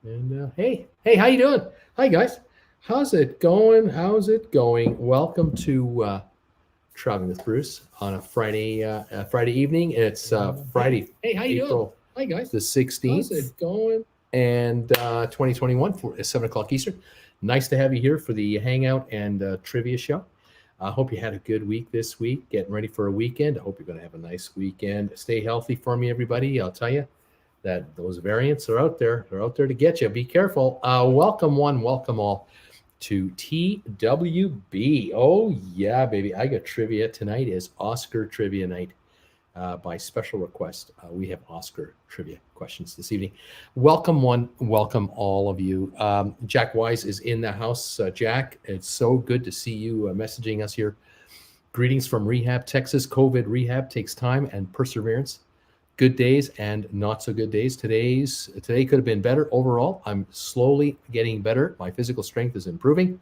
And how you doing? Hi guys, how's it going? How's it going? Welcome to Traveling with Bruce on a Friday evening. It's Friday, How you doing? April Hi guys. the 16th, How's it going? and 2021 for 7 o'clock Eastern. Nice to have you here for the hangout and trivia show. I hope you had a good week this week, getting ready for a weekend. I hope you're going to have a nice weekend. Stay healthy for me, everybody. I'll tell you that those variants are out there. They're out there to get you. Be careful. Welcome one, welcome all to TWB. Oh yeah, baby. I got trivia. Tonight is Oscar trivia night. By special request, we have Oscar trivia questions this evening. Welcome one, welcome all of you. Jack Wise is in the house. Jack, it's so good to see you messaging us here. Greetings from rehab, Texas. COVID rehab takes time and perseverance. Good days and not so good days. Today could have been better overall. I'm slowly getting better. My physical strength is improving,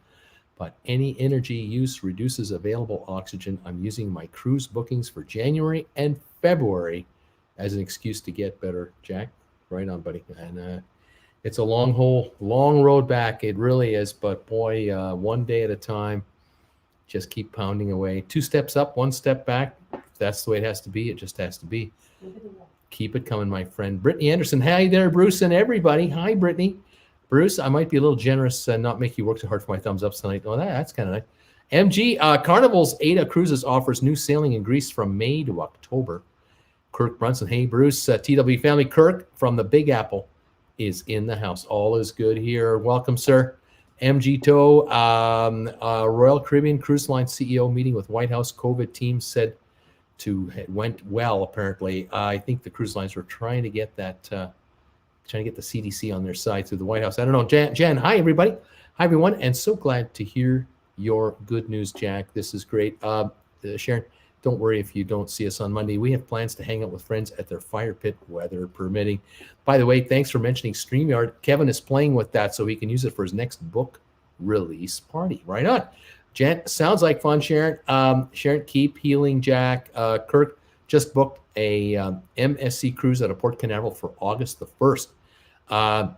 but any energy use reduces available oxygen. I'm using my cruise bookings for January and February as an excuse to get better. Jack, right on, buddy. And it's a long road back. It really is. But boy, one day at a time, just keep pounding away. 2 steps up, 1 step back. If that's the way it has to be. It just has to be. Keep it coming, my friend. Brittany Anderson. Hi there, Bruce and everybody. Hi, Brittany. Bruce, I might be a little generous and not make you work too hard for my thumbs ups tonight. Oh, that's kind of nice. MG, Carnival's Ada Cruises offers new sailing in Greece from May to October. Kirk Brunson. Hey, Bruce. TW family. Kirk from the Big Apple is in the house. All is good here. Welcome, sir. MG Toe, Royal Caribbean Cruise Line CEO meeting with White House COVID team said it went well, apparently. I think the cruise lines were trying to get that, trying to get the CDC on their side through the White House. I don't know. Jan, hi, everybody. Hi, everyone. And so glad to hear your good news, Jack. This is great. Sharon, don't worry if you don't see us on Monday. We have plans to hang out with friends at their fire pit, weather permitting. By the way, thanks for mentioning StreamYard. Kevin is playing with that so he can use it for his next book release party. Right on. Jan, sounds like fun, Sharon. Sharon, keep healing, Jack. Kirk just booked a MSC cruise out of Port Canaveral for August the 1st.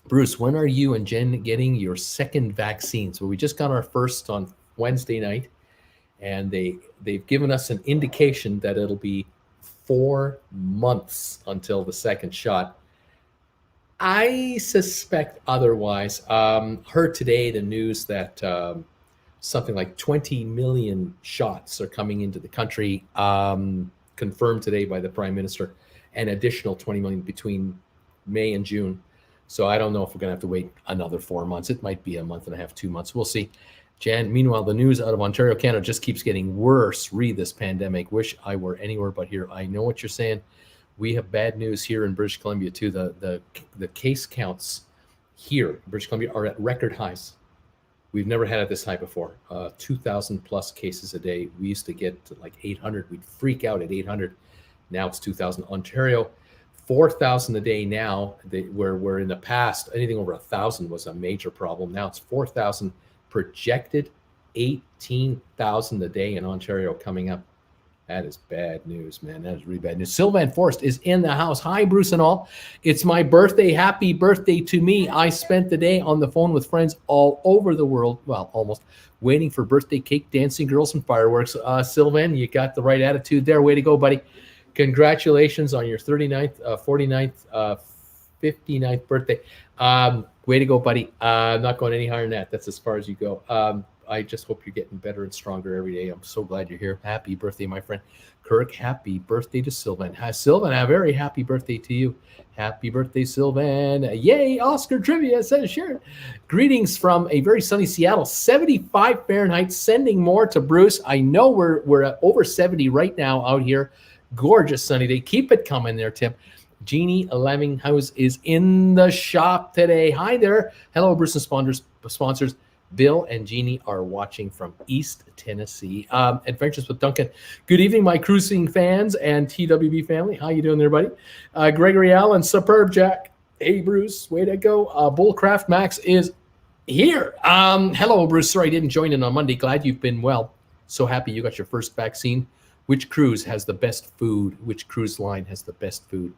Bruce, when are you and Jen getting your second vaccine? So we just got our first on Wednesday night, and they've given us an indication that it'll be 4 months until the second shot. I suspect otherwise. Heard today the news that something like 20 million shots are coming into the country, confirmed today by the Prime Minister, an additional 20 million between May and June. So I don't know if we're going to have to wait another 4 months. It might be a month and a half, 2 months. We'll see. Jan, meanwhile, the news out of Ontario, Canada just keeps getting worse. Read this pandemic. Wish I were anywhere but here. I know what you're saying. We have bad news here in British Columbia, too. The case counts here in British Columbia are at record highs. We've never had it this high before. 2,000 plus cases a day. We used to get to like 800. We'd freak out at 800. Now it's 2,000. Ontario, 4,000 a day now. Where in the past, anything over 1,000 was a major problem. Now it's 4,000. Projected 18,000 a day in Ontario coming up. That is bad news, man. That is really bad news. Sylvan Forrest is in the house. Hi, Bruce and all. It's my birthday. Happy birthday to me. I spent the day on the phone with friends all over the world. Well, almost. Waiting for birthday cake, dancing girls, and fireworks. Sylvan, you got the right attitude there. Way to go, buddy. Congratulations on your 39th, 49th, 59th birthday. Way to go, buddy. I'm not going any higher than that. That's as far as you go. I just hope you're getting better and stronger every day. I'm so glad you're here. Happy birthday, my friend. Kirk, happy birthday to Sylvan. Sylvan, a very happy birthday to you. Happy birthday, Sylvan. Yay, Oscar trivia, says Sharon. Greetings from a very sunny Seattle. 75 Fahrenheit, sending more to Bruce. I know we're at over 70 right now out here. Gorgeous sunny day. Keep it coming there, Tim. Jeannie Lemminghouse is in the shop today. Hi there. Hello, Bruce and sponsors. Bill and Jeannie are watching from East Tennessee. Adventures with Duncan. Good evening, my cruising fans and TWB family. How you doing there, buddy? Gregory Allen, superb, Jack. Hey, Bruce, way to go. Bullcraft Max is here. Hello, Bruce. Sorry I didn't join in on Monday. Glad you've been well. So happy you got your first vaccine. Which cruise has the best food? Which cruise line has the best food?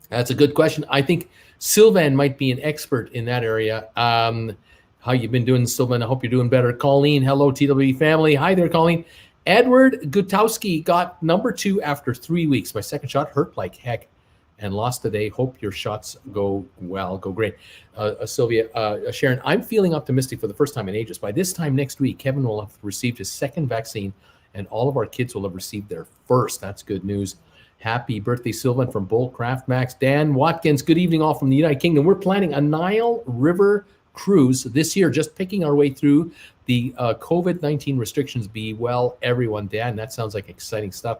That's a good question. I think Sylvan might be an expert in that area. How you been doing, Sylvan? I hope you're doing better. Colleen, hello, TWE family. Hi there, Colleen. Edward Gutowski got number 2 after 3 weeks. My second shot hurt like heck and lost today. Hope your shots go well, go great. Sylvia, Sharon, I'm feeling optimistic for the first time in ages. By this time next week, Kevin will have received his second vaccine and all of our kids will have received their first. That's good news. Happy birthday, Sylvan from Bullcraft Max. Dan Watkins, good evening all from the United Kingdom. We're planning a Nile River cruise this year, just picking our way through the COVID-19 restrictions. Be well, everyone. Dan, that sounds like exciting stuff.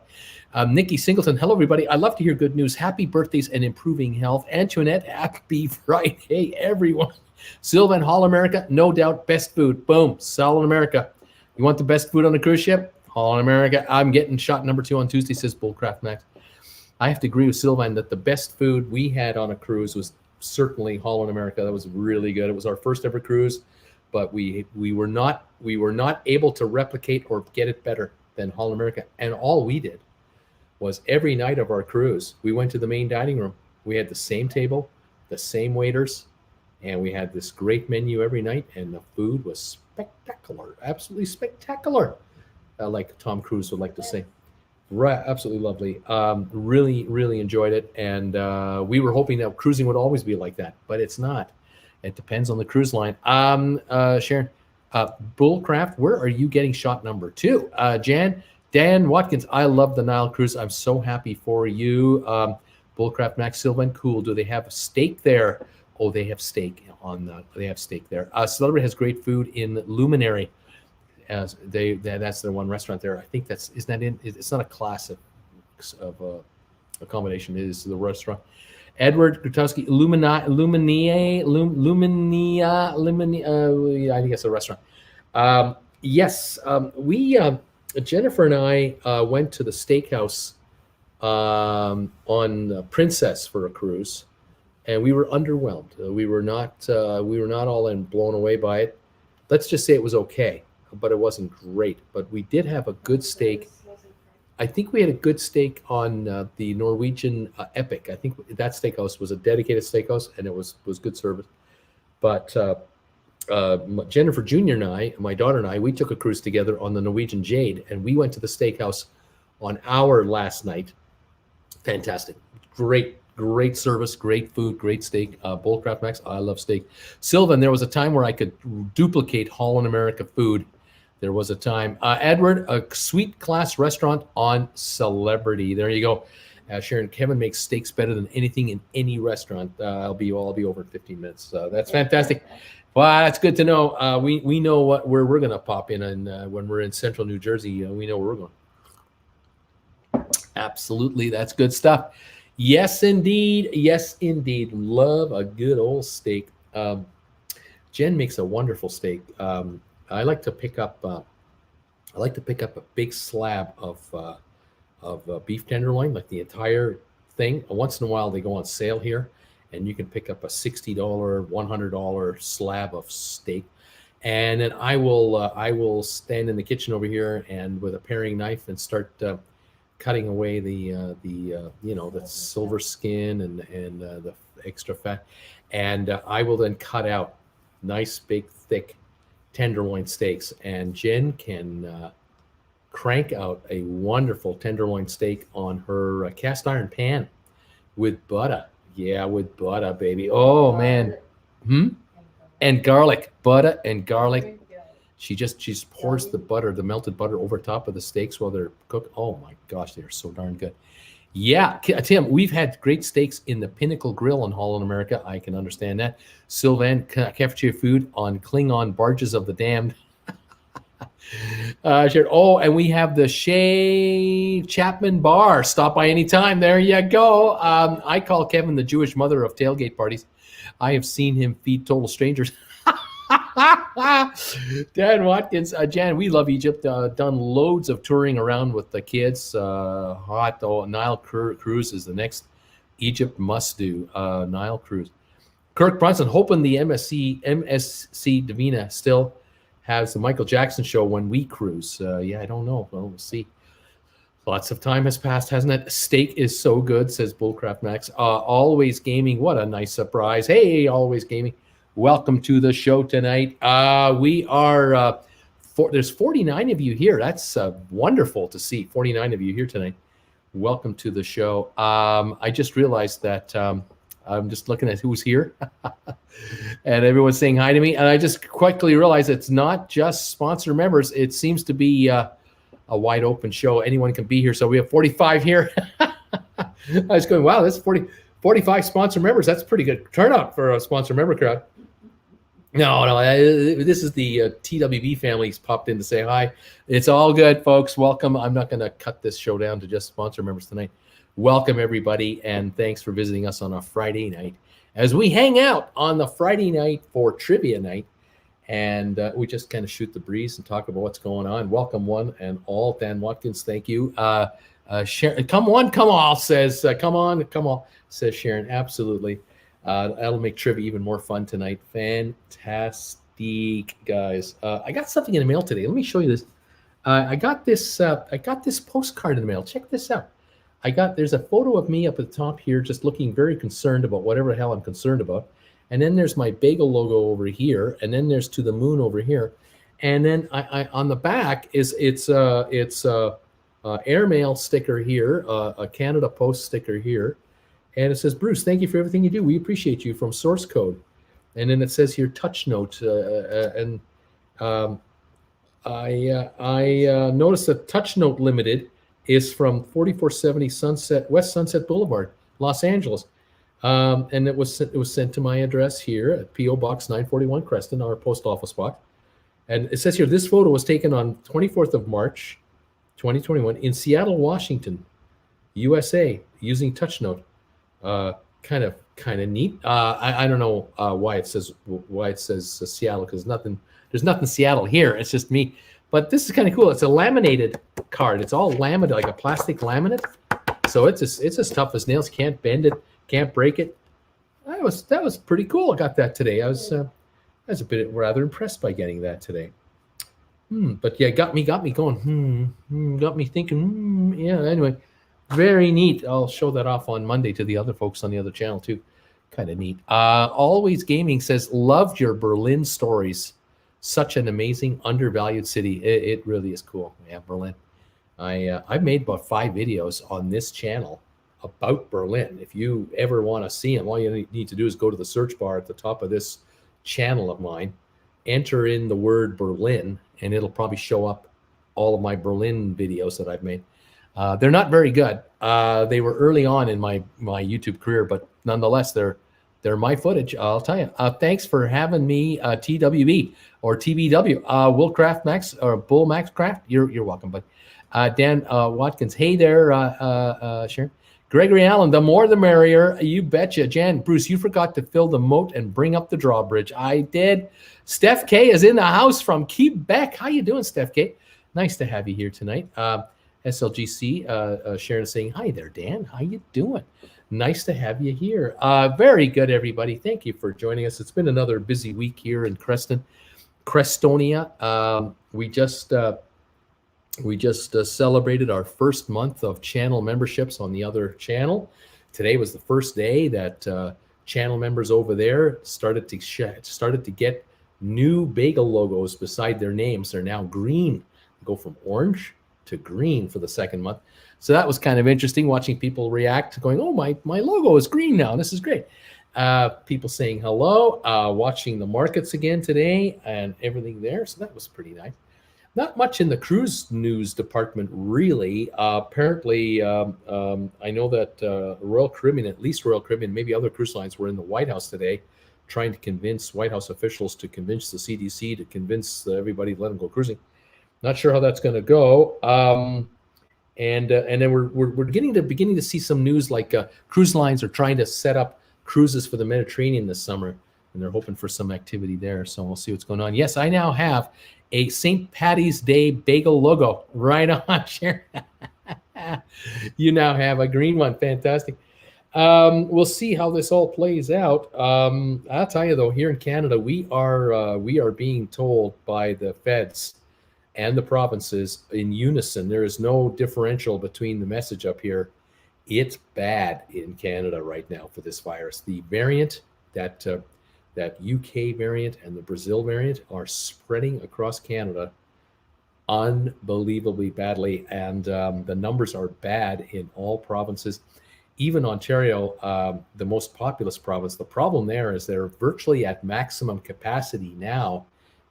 Nikki Singleton, hello, everybody. I love to hear good news. Happy birthdays and improving health. Antoinette, happy Friday, everyone. Sylvan, Hall America, no doubt, best food. Boom, Solid America. You want the best food on a cruise ship? Hall America. I'm getting shot number 2 on Tuesday, says Bullcraft Max. I have to agree with Sylvan that the best food we had on a cruise was certainly Holland America. That was really good. It was our first ever cruise, but we were not able to replicate or get it better than Holland America. And all we did was every night of our cruise, we went to the main dining room. We had the same table, the same waiters, and we had this great menu every night. And the food was spectacular, absolutely spectacular, like Tom Cruise would like to say. Right, absolutely lovely. Really enjoyed it, and we were hoping that cruising would always be like that, but it's not. It depends on the cruise line. Sharon, Bullcraft, where are you getting shot number 2? Dan Watkins, I love the Nile cruise. I'm so happy for you. Bullcraft Max Sylvan, cool. Do they have a steak there? Oh, they have steak they have steak there. Celebrity has great food in Luminary. As that's their one restaurant there. I think it's not a class of accommodation. It is the restaurant. Edward Gutowski, Luminia, I think it's a restaurant. Yes, Jennifer and I went to the Steakhouse on Princess for a cruise, and we were underwhelmed. We were not all in blown away by it. Let's just say it was okay, but it wasn't great. But we did have a good steak. I think we had a good steak on the Norwegian Epic. I think that steakhouse was a dedicated steakhouse, and it was good service. But Jennifer Jr. and I, my daughter and I, we took a cruise together on the Norwegian Jade, and we went to the steakhouse on our last night. Fantastic. Great service, great food, great steak. Bullcraft Max, I love steak. Sylvan, there was a time where I could duplicate Holland America food. There was a time. Edward, a sweet class restaurant on Celebrity. There you go. Sharon, Kevin makes steaks better than anything in any restaurant. I'll be over in 15 minutes. That's fantastic. Well, that's good to know. We know where we're going to pop in, and when we're in central New Jersey, we know where we're going. Absolutely, that's good stuff. Yes, indeed. Yes, indeed. Love a good old steak. Jen makes a wonderful steak. I like to pick up a big slab of beef tenderloin, like the entire thing. Once in a while, they go on sale here, and you can pick up a $60, $100 slab of steak. And then I will stand in the kitchen over here and with a paring knife and start cutting away the silver skin and the extra fat, and I will then cut out nice big thick tenderloin steaks, and Jen can crank out a wonderful tenderloin steak on her cast iron pan with butter. Yeah, with butter, baby. Oh man, and garlic, butter and garlic. She just pours the melted butter over top of the steaks while they're cooked. Oh my gosh, they are so darn good. Yeah, Tim, we've had great steaks in the Pinnacle Grill in Holland America. I can understand that. Sylvan, cafeteria food on Klingon barges of the damned. And we have the Shay Chapman Bar. Stop by anytime. There you go. I call Kevin the Jewish mother of tailgate parties. I have seen him feed total strangers. Dan Watkins, Jan, we love Egypt. Done loads of touring around with the kids. Nile cruise is the next Egypt must-do. Nile cruise. Kirk Brunson, hoping the MSC Divina still has the Michael Jackson show when we cruise. I don't know. Well, we'll see. Lots of time has passed, hasn't it? Steak is so good, says Bullcraft Max. Always Gaming, what a nice surprise. Hey, Always Gaming. Welcome to the show tonight. We are, there's 49 of you here. That's wonderful to see. 49 of you here tonight. Welcome to the show. I just realized that I'm just looking at who's here. And everyone's saying hi to me. And I just quickly realized it's not just sponsor members. It seems to be a wide open show. Anyone can be here. So we have 45 here. I was going, wow, that's 45 sponsor members. That's pretty good turnout for a sponsor member crowd. No, this is the TWB family's popped in to say hi. It's all good, folks. Welcome. I'm not going to cut this show down to just sponsor members tonight. Welcome, everybody, and thanks for visiting us on a Friday night as we hang out on the Friday night for trivia night. And we just kind of shoot the breeze and talk about what's going on. Welcome, one and all. Dan Watkins, thank you. Sharon, come all, says, come on, says Sharon. Absolutely. That'll make trivia even more fun tonight. Fantastic, guys. I got something in the mail today. Let me show you this. I got this postcard in the mail. Check this out. There's a photo of me up at the top here, just looking very concerned about whatever the hell I'm concerned about. And then there's my bagel logo over here, and then there's To the Moon over here, and then I on the back it's airmail sticker here, a Canada Post sticker here, and it says, Bruce, thank you for everything you do. We appreciate you, from Source Code. And then it says here touch note, and I noticed that Touch Note Limited is from 4470 West Sunset Boulevard, Los Angeles. And it was sent to my address here at P.O. Box 941 Creston, our post office box. And it says here, this photo was taken on 24th of March, 2021 in Seattle, Washington, USA, using Touch Note. Kind of neat. I don't know why it says Seattle, because there's nothing Seattle here. It's just me. But this is kind of cool. It's a laminated card. It's all laminated, like a plastic laminate. So it's as tough as nails. Can't bend it. Can't break it. That was pretty cool. I got that today. I was a bit rather impressed by getting that today. But yeah, got me going. Got me thinking. Yeah. Anyway, very neat. I'll show that off on Monday to the other folks on the other channel too. Kind of neat. Always Gaming says, loved your Berlin stories. Such an amazing, undervalued city. It really is cool. Yeah, Berlin. I've made about 5 videos on this channel about Berlin. If you ever want to see them, all you need to do is go to the search bar at the top of this channel of mine, enter in the word Berlin, and it'll probably show up all of my Berlin videos that I've made. They're not very good. They were early on in my YouTube career, but nonetheless, they're my footage. I'll tell you. Thanks for having me, TWB or TBW. Will Craft Max or Bull Max Craft. You're welcome, bud. Dan Watkins. Hey there, Sharon. Gregory Allen, the more the merrier. You betcha. Jan, Bruce, you forgot to fill the moat and bring up the drawbridge. I did. Steph K is in the house from Quebec. How you doing, Steph K? Nice to have you here tonight. SLGC, Sharon is saying, hi there, Dan. How you doing? Nice to have you here. Very good, everybody. Thank you for joining us. It's been another busy week here in Crestonia. We just celebrated our first month of channel memberships on the other channel. Today was the first day that channel members over there started to get new bagel logos beside their names. They're now green. They go from orange to green for the second month. So that was kind of interesting, watching people react, going, oh, my logo is green now. This is great. People saying hello, watching the markets again today and everything there. So that was pretty nice. Not much in the cruise news department, really. Apparently, I know that Royal Caribbean, at least Royal Caribbean, maybe other cruise lines were in the White House today trying to convince White House officials to convince the CDC to convince everybody to let them go cruising. Not sure how that's going to go. And then we're beginning to see some news like cruise lines are trying to set up cruises for the Mediterranean this summer, and they're hoping for some activity there. So we'll see what's going on. Yes, I now have a St. Patty's Day bagel logo. Right on, Sharon. You now have a green one. Fantastic. We'll see how this all plays out. I'll tell you though, here in Canada, we are being told by the feds and the provinces in unison. There is no differential between the message up here. It's bad in Canada right now for this virus. The variant, that UK variant and the Brazil variant, are spreading across Canada unbelievably badly, and the numbers are bad in all provinces. Even Ontario, the most populous province, the problem there is they're virtually at maximum capacity now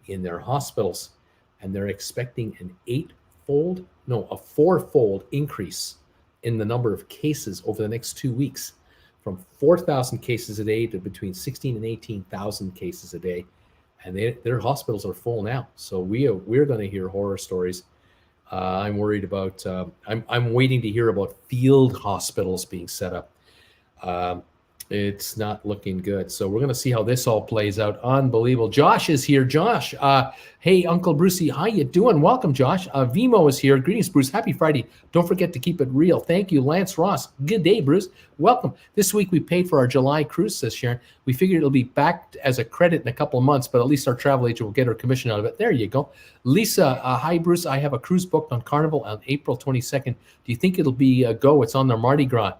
in their hospitals, and they're expecting a fourfold increase in the number of cases over the next 2 weeks, from 4,000 cases a day to between 16 and 18,000 cases a day. And their hospitals are full now. So we're going to hear horror stories. I'm worried about, I'm waiting to hear about field hospitals being set up. It's not looking good. So we're going to see how this all plays out. Unbelievable. Josh is here. Josh, hey, Uncle Brucey, how you doing? Welcome, Josh. Vimo is here. Greetings, Bruce. Happy Friday. Don't forget to keep it real. Thank you, Lance Ross. Good day, Bruce. Welcome. This week we paid for our July cruise, says Sharon. We figured it'll be back as a credit in a couple of months, but at least our travel agent will get her commission out of it. There you go. Lisa, hi, Bruce. I have a cruise booked on Carnival on April 22nd. Do you think it'll be a go? It's on their Mardi Gras.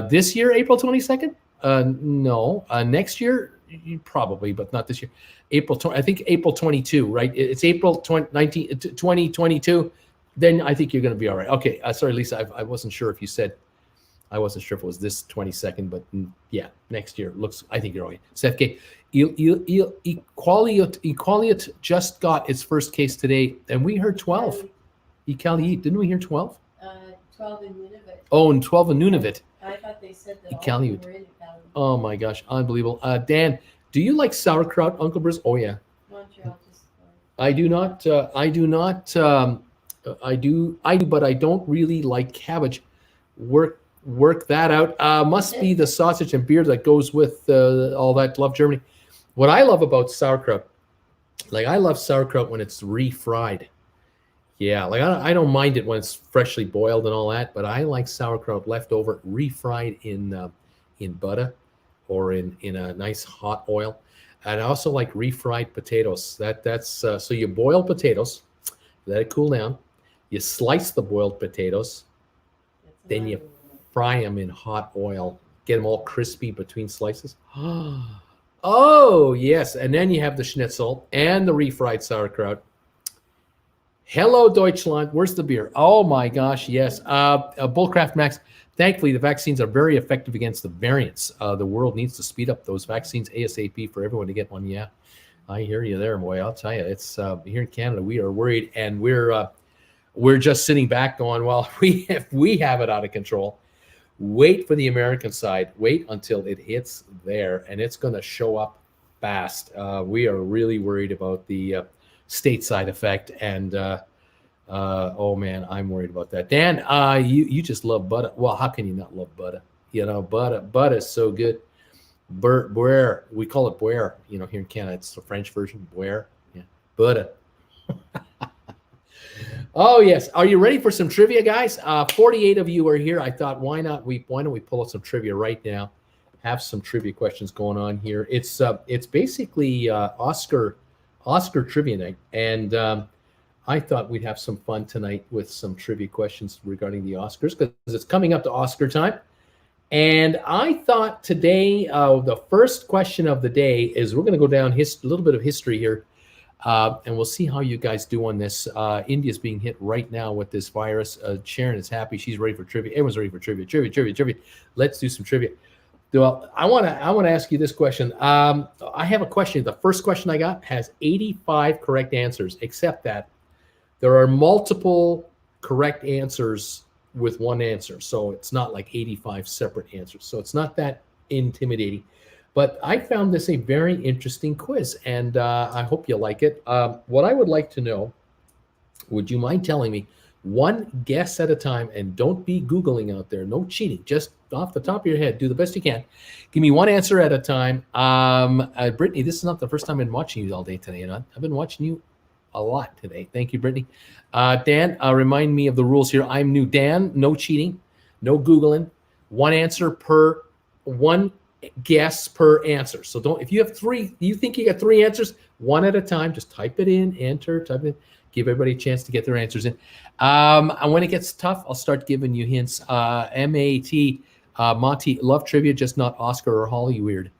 This year, April 22nd? No. Next year, probably, but not this year. I think April 22, right? It's April 2022. Then I think you're going to be all right. Okay. Sorry, Lisa. I wasn't sure if you said, I wasn't sure if it was this 22nd, but yeah, next year. I think you're all right. Seth K. Equality just got its first case today, and we heard 12. Equality, didn't we hear 12? 12 in Nunavut. Oh, and 12 in Nunavut. I thought they said that Equality. all of them were in Equality. Oh my gosh, unbelievable. Dan, do you like sauerkraut, Uncle Bruce? Oh yeah. Montreal just. I do, but I don't really like cabbage. Work that out. Must be the sausage and beer that goes with all that. Love Germany. What I love about sauerkraut, like I love sauerkraut when it's refried. Yeah, like I don't mind it when it's freshly boiled and all that, but I like sauerkraut leftover, refried in butter or in a nice hot oil. And I also like refried potatoes. That's so you boil potatoes, let it cool down. You slice the boiled potatoes, then you fry them in hot oil, get them all crispy between slices. Oh yes, and then you have the schnitzel and the refried sauerkraut. Hello, Deutschland. Where's the beer? Oh my gosh, yes. Bullcraft Max. Thankfully, the vaccines are very effective against the variants. The world needs to speed up those vaccines ASAP for everyone to get one. Yeah, I hear you there, boy. I'll tell you, it's here in Canada. We are worried, and we're just sitting back, going, well, if we have it out of control, wait for the American side. Wait until it hits there, and it's going to show up fast. We are really worried about the stateside effect, and oh man, I'm worried about that. Dan, you just love butter. Well, how can you not love butter? You know, butter is so good. Boire, we call it boire. You know, here in Canada, it's the French version, boire. Yeah, butter. Oh yes, are you ready for some trivia, guys? 48 of you are here. I thought, why don't we pull out some trivia right now? Have some trivia questions going on here. It's basically Oscar trivia night, and I thought we'd have some fun tonight with some trivia questions regarding the Oscars, because it's coming up to Oscar time. And I thought today, the first question of the day is, we're going to go down a little bit of history here, and we'll see how you guys do on this. India's being hit right now with this virus. Sharon is happy. She's ready for trivia. Everyone's ready for trivia. Trivia. Let's do some trivia. Well, I want to ask you this question. I have a question. The first question I got has 85 correct answers, except that there are multiple correct answers with one answer. So it's not like 85 separate answers. So it's not that intimidating. But I found this a very interesting quiz, and I hope you like it. What I would like to know, would you mind telling me one guess at a time, and don't be Googling out there. No cheating. Just off the top of your head, do the best you can. Give me one answer at a time. Brittany, this is not the first time I've been watching you all day today. I've been watching you a lot today. Thank you, Brittany. Dan, remind me of the rules here. I'm new. Dan, no cheating, no Googling. One guess per answer. So don't, if you have three, you think you got three answers, one at a time, just type it in, enter, type it in, give everybody a chance to get their answers in. And when it gets tough, I'll start giving you hints. M-A-T, Monty, love trivia, just not Oscar or Holly weird.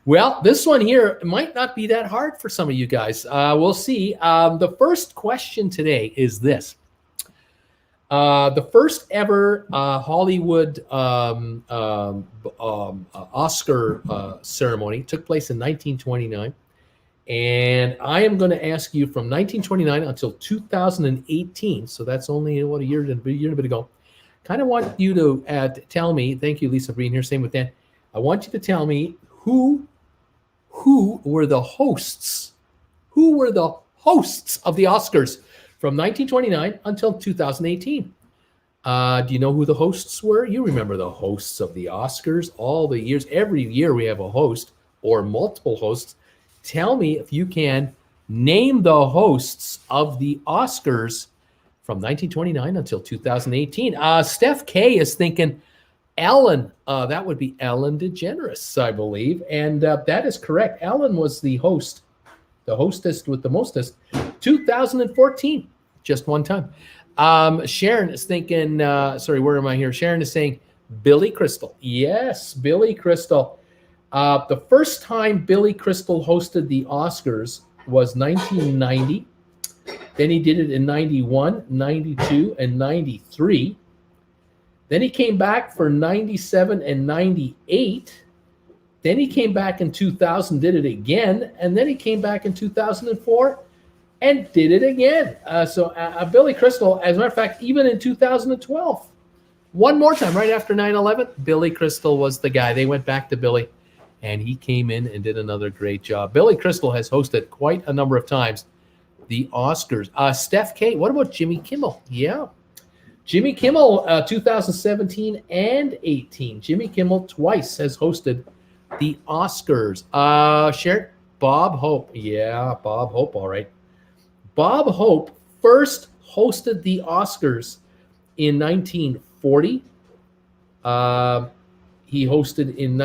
Well, this one here might not be that hard for some of you guys. We'll see. The first question today is this. The first ever Hollywood Oscar ceremony took place in 1929. And I am going to ask you from 1929 until 2018. So that's only, what, a year and a bit ago. Kind of want you to tell me, thank you, Lisa, for being here. Same with Dan. I want you to tell me who were the hosts? Who were the hosts of the Oscars from 1929 until 2018? Do you know who the hosts were? You remember the hosts of the Oscars all the years. Every year we have a host or multiple hosts. Tell me if you can name the hosts of the Oscars from 1929 until 2018. Steph K is thinking Ellen. That would be Ellen DeGeneres, I believe. And that is correct. Ellen was the host, the hostess with the mostest, 2014, just one time. Sharon is thinking, sorry, where am I here? Sharon is saying Billy Crystal. Yes, Billy Crystal. The first time Billy Crystal hosted the Oscars was 1990. Then he did it in 91, 92, and 93. Then he came back for 97 and 98. Then he came back in 2000, did it again. And then he came back in 2004 and did it again. So Billy Crystal, as a matter of fact, even in 2012, one more time, right after 9/11, Billy Crystal was the guy. They went back to Billy, and he came in and did another great job. Billy Crystal has hosted quite a number of times the Oscars. Steph K, what about Jimmy Kimmel? Yeah. Jimmy Kimmel, 2017 and 18. Jimmy Kimmel twice has hosted the Oscars. Sharon, Bob Hope. Yeah, Bob Hope, all right. Bob Hope first hosted the Oscars in 1940. He hosted in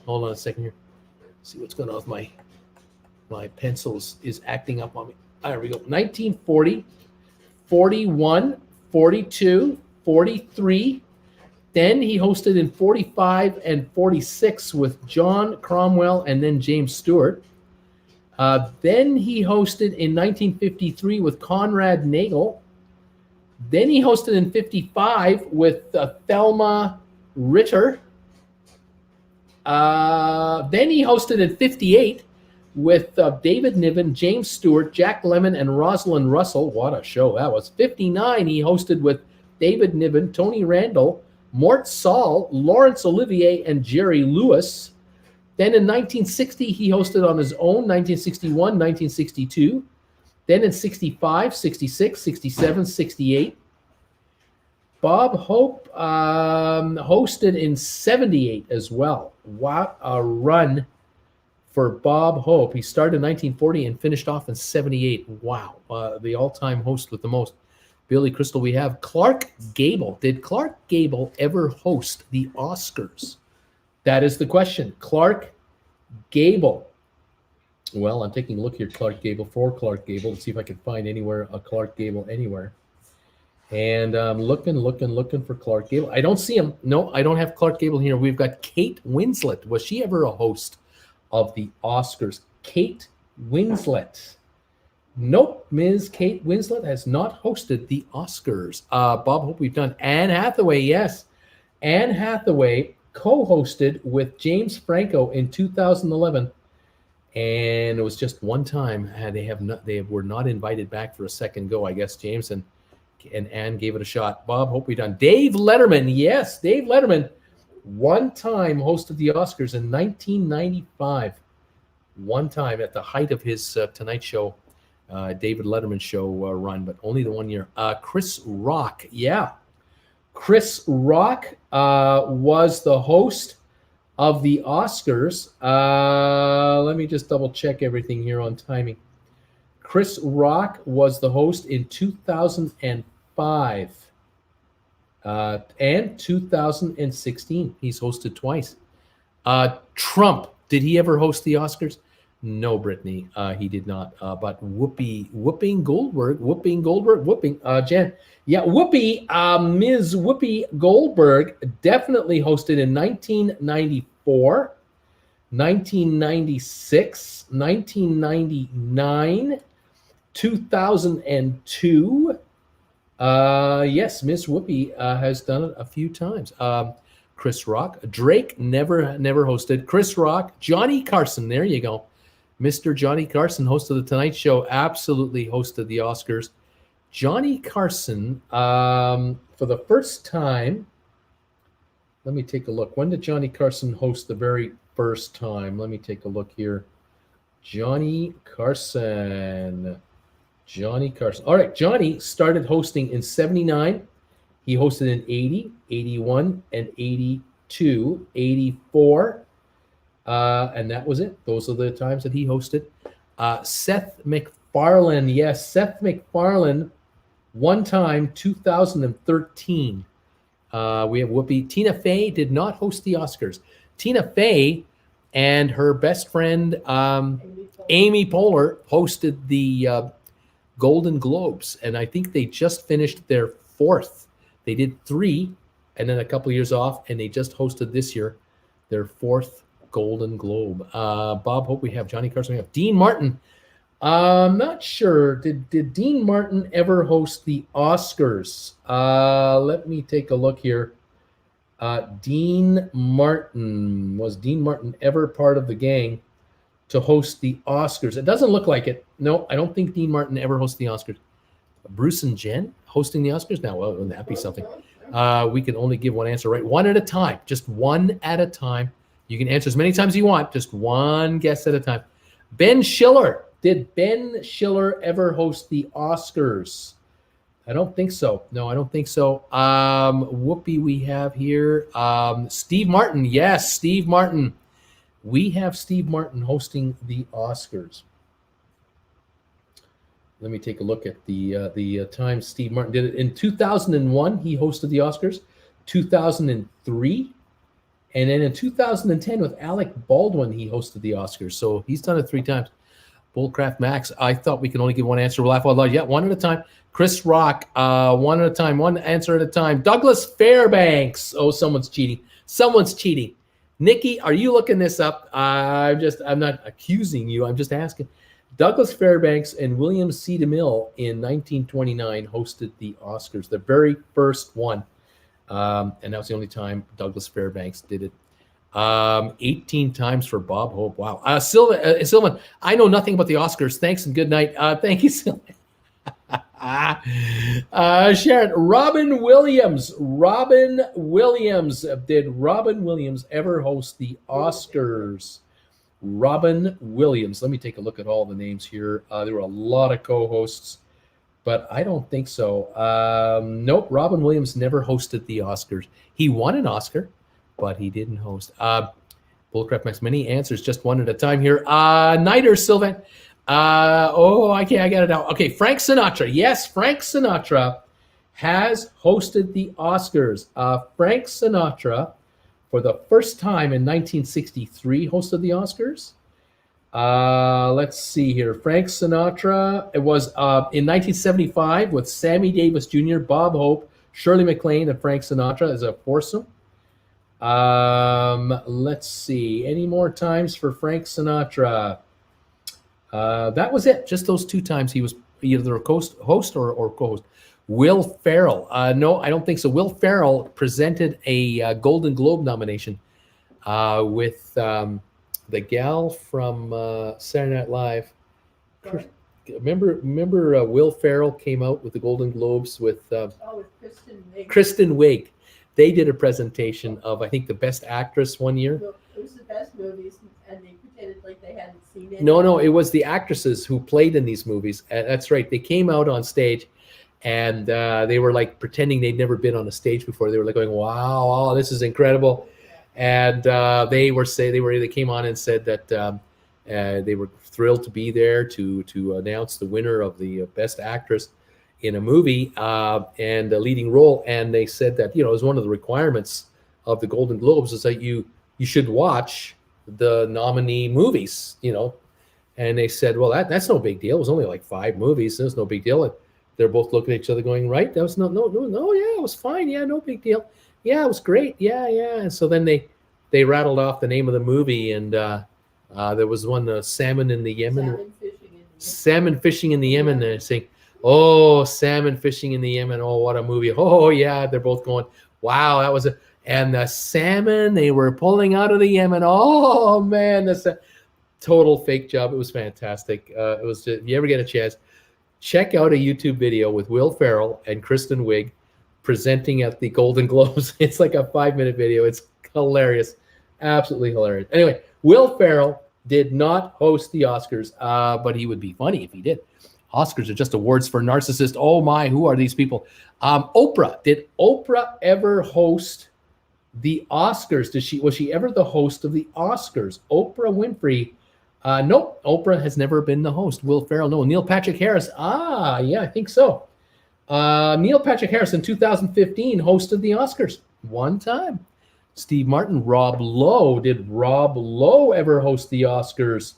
hold on a second here. See what's going on with my pencils is acting up on me. There we go. 1940, 41, 42, 43. Then he hosted in 45 and 46 with John Cromwell and then James Stewart. Then he hosted in 1953 with Conrad Nagel. Then he hosted in 55 with Thelma Ritter. Then he hosted in 58 with David Niven, James Stewart, Jack Lemmon, and Rosalind Russell. What a show that was. 59, he hosted with David Niven, Tony Randall, Mort Saul, Laurence Olivier, and Jerry Lewis. Then in 1960, he hosted on his own, 1961, 1962. Then in 65, 66, 67, 68. Bob Hope hosted in 78 as well. What a run for Bob Hope. He started in 1940 and finished off in 78. Wow. The all-time host with the most. Billy Crystal, we have Clark Gable. Did Clark Gable ever host the Oscars? That is the question. Clark Gable. Well, I'm taking a look here, Clark Gable, for Clark Gable, to see if I can find anywhere a Clark Gable anywhere. And I'm looking for Clark Gable. I don't see him. No, I don't have Clark Gable here. We've got Kate Winslet. Was she ever a host of the Oscars? Kate Winslet. Nope, Ms. Kate Winslet has not hosted the Oscars. Bob Hope, we've done Anne Hathaway. Yes, Anne Hathaway co-hosted with James Franco in 2011, and it was just one time. They were not invited back for a second go. I guess James and Anne gave it a shot. Bob, hope we done. Dave Letterman, yes, Dave Letterman, one time hosted the Oscars in 1995. One time at the height of his Tonight Show, David Letterman show run, but only the 1 year. Chris Rock, yeah. Chris Rock was the host of the Oscars. Let me just double check everything here on timing. Chris Rock was the host in 2005. And 2016, he's hosted twice. Trump, did he ever host the Oscars? No, Brittany, he did not. But Whoopi Goldberg, Jen. Yeah, Ms. Whoopi Goldberg definitely hosted in 1994, 1996, 1999, 2002. Yes, Miss Whoopi has done it a few times. Chris Rock, Drake never hosted. Chris Rock, Johnny Carson, there you go. Mr. Johnny Carson, host of the Tonight Show, absolutely hosted the Oscars. Johnny Carson, for the first time, let me take a look. When did Johnny Carson host the very first time? Let me take a look here. Johnny Carson. All right, Johnny started hosting in 79. He hosted in 80, 81, and 82, 84. And that was it. Those are the times that he hosted. Seth MacFarlane. Yes, Seth MacFarlane, one time, 2013. We have Whoopi. Tina Fey did not host the Oscars. Tina Fey and her best friend, Amy Poehler, hosted the Golden Globes. And I think they just finished their fourth. They did 3 and then a couple of years off, and they just hosted this year their fourth Golden Globe. Bob, hope we have Johnny Carson. We have Dean Martin. I'm not sure. Did Dean Martin ever host the Oscars? Let me take a look here. Dean Martin. Was Dean Martin ever part of the gang to host the Oscars? It doesn't look like it. No, I don't think Dean Martin ever hosted the Oscars. Bruce and Jen hosting the Oscars? Now, well, wouldn't that be something? We can only give one answer, right? One at a time. Just one at a time. You can answer as many times as you want. Just one guess at a time. Ben Schiller. Did Ben Schiller ever host the Oscars? I don't think so. No, I don't think so. Whoopi, we have here. Steve Martin. Yes, Steve Martin. We have Steve Martin hosting the Oscars. Let me take a look at the time Steve Martin did it. In 2001, he hosted the Oscars. 2003. And then in 2010, with Alec Baldwin, he hosted the Oscars. So he's done it 3 times. Bullcraft Max, I thought we could only give one answer. We'll laugh out loud. Yeah, one at a time. Chris Rock, one at a time. One answer at a time. Douglas Fairbanks. Oh, someone's cheating. Someone's cheating. Nikki, are you looking this up? I'm not accusing you. I'm just asking. Douglas Fairbanks and William C. DeMille in 1929 hosted the Oscars, the very first one. And that was the only time Douglas Fairbanks did it. 18 times for Bob Hope. Wow. Sylvan, I know nothing about the Oscars. Thanks and good night. Thank you, Sylvan. Sharon, Robin Williams. Did Robin Williams ever host the Oscars? Robin Williams. Let me take a look at all the names here. There were a lot of co-hosts, but I don't think so. Nope, Robin Williams never hosted the Oscars. He won an Oscar, but he didn't host. Bullcrap Max, many answers, just one at a time here. Nighter, Sylvan. Okay, I got it now. Okay, Frank Sinatra. Yes, Frank Sinatra has hosted the Oscars. Frank Sinatra, for the first time in 1963, hosted the Oscars. Let's see here. Frank Sinatra. It was in 1975 with Sammy Davis Jr., Bob Hope, Shirley MacLaine, and Frank Sinatra as a foursome. Let's see. Any more times for Frank Sinatra? That was it. Just those 2 times he was either a host or co-host. Will Ferrell. No, I don't think so. Will Ferrell presented a Golden Globe nomination with the gal from Saturday Night Live. Remember Will Ferrell came out with the Golden Globes with with Kristen Wiig. Kristen Wiig. They did a presentation of, I think, the Best Actress one year. It was the best movies, and they pretended like they hadn't seen it. No, it was the actresses who played in these movies. That's right. They came out on stage, and they were like pretending they'd never been on a stage before. They were like going, "Wow, this is incredible," and they came on and said that they were thrilled to be there to announce the winner of the Best Actress. in a movie and a leading role, and they said that it was one of the requirements of the Golden Globes is that you should watch the nominee movies, and they said, well, that's no big deal. It was only like 5 movies. There's no big deal. And they're both looking at each other going, right? That was no, yeah, it was fine. Yeah, no big deal. Yeah, it was great. Yeah. And so then they rattled off the name of the movie, and there was one, Salmon in the Yemen. Salmon fishing in the Yemen. They're saying, oh, salmon fishing in the Yemen. Oh, what a movie. Oh, yeah. They're both going, wow, that was and the salmon they were pulling out of the Yemen. Oh, man, that's a total fake job. It was fantastic. It was just, if you ever get a chance, check out a YouTube video with Will Ferrell and Kristen Wiig presenting at the Golden Globes. It's like a 5-minute video. It's hilarious. Absolutely hilarious. Anyway, Will Ferrell did not host the Oscars, but he would be funny if he did. Oscars are just awards for narcissists. Oh my, who are these people? Oprah. Did Oprah ever host the Oscars? Was she ever the host of the Oscars? Oprah Winfrey. Nope. Oprah has never been the host. Will Ferrell, no. Neil Patrick Harris. Yeah, I think so. Neil Patrick Harris in 2015 hosted the Oscars one time. Steve Martin. Rob Lowe. Did Rob Lowe ever host the Oscars?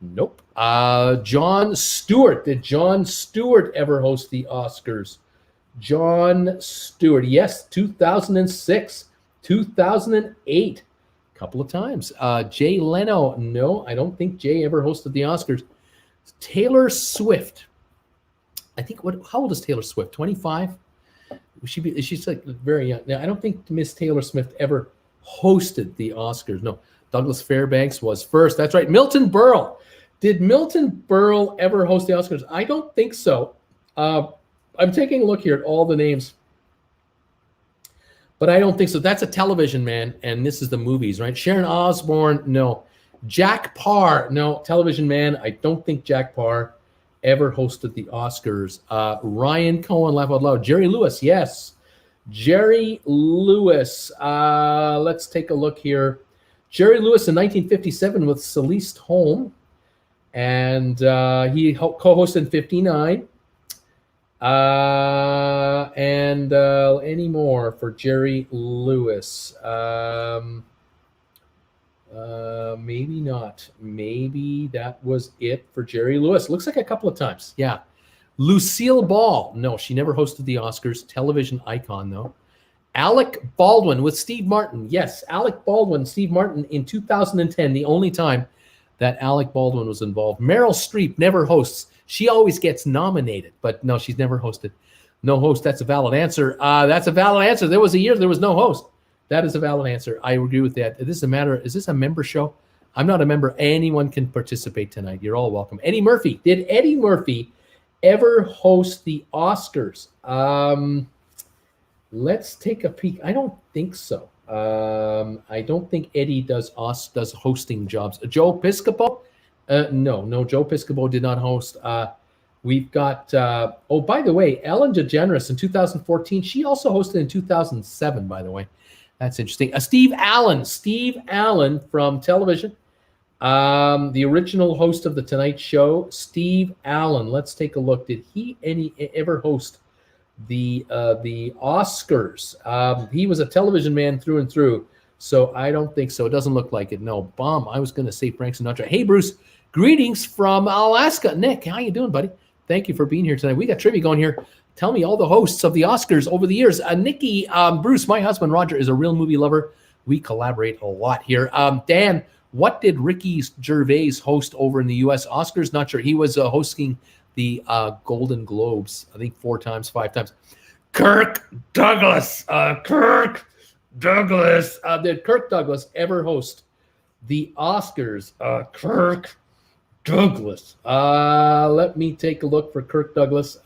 Nope. Jon Stewart. Did Jon Stewart ever host the Oscars? Jon Stewart. Yes, 2006, 2008. A couple of times. Jay Leno. No, I don't think Jay ever hosted the Oscars. Taylor Swift. I think, how old is Taylor Swift? 25? She's like very young. Now, I don't think Miss Taylor Swift ever hosted the Oscars. No, Douglas Fairbanks was first. That's right. Milton Berle. Did Milton Berle ever host the Oscars? I don't think so. I'm taking a look here at all the names, but I don't think so. That's a television man, and this is the movies, right? Sharon Osbourne, no. Jack Parr, no. Television man, I don't think Jack Parr ever hosted the Oscars. Ryan Cohen, laugh out loud. Jerry Lewis, yes. Jerry Lewis. Let's take a look here. Jerry Lewis in 1957 with Celeste Holm, and he co-hosted in 59. And any more for Jerry Lewis? Maybe not. Maybe that was it for Jerry Lewis. Looks like a couple of times. Yeah. Lucille Ball. No, she never hosted the Oscars. Television icon, though. Alec Baldwin with Steve Martin. Yes, Alec Baldwin, Steve Martin in 2010, the only time that Alec Baldwin was involved. Meryl Streep never hosts. She always gets nominated, but no, she's never hosted. No host. That's a valid answer. That's a valid answer. There was a year there was no host. That is a valid answer. I agree with that. Is this a member show? I'm not a member. Anyone can participate tonight. You're all welcome. Eddie Murphy. Did Eddie Murphy ever host the Oscars? Let's take a peek. I don't think so. I don't think Eddie does hosting jobs. Joe Piscopo? No, Joe Piscopo did not host. We've got, by the way, Ellen DeGeneres in 2014. She also hosted in 2007, by the way. That's interesting. Steve Allen from television. The original host of The Tonight Show, Steve Allen. Let's take a look. Did he ever host the Oscars? He was a television man through and through, so I don't think so. It doesn't look like it. No, bomb. I was going to say Frank Sinatra. Hey, Bruce. Greetings from Alaska. Nick, how you doing, buddy? Thank you for being here tonight. We got trivia going here. Tell me all the hosts of the Oscars over the years. Nikki, Bruce, my husband, Roger, is a real movie lover. We collaborate a lot here. Dan, what did Ricky Gervais host over in the U.S. Oscars? Not sure. He was hosting the Golden Globes, I think 4 times, 5 times. Kirk Douglas. Did Kirk Douglas ever host the Oscars? Kirk Douglas. Let me take a look for Kirk Douglas.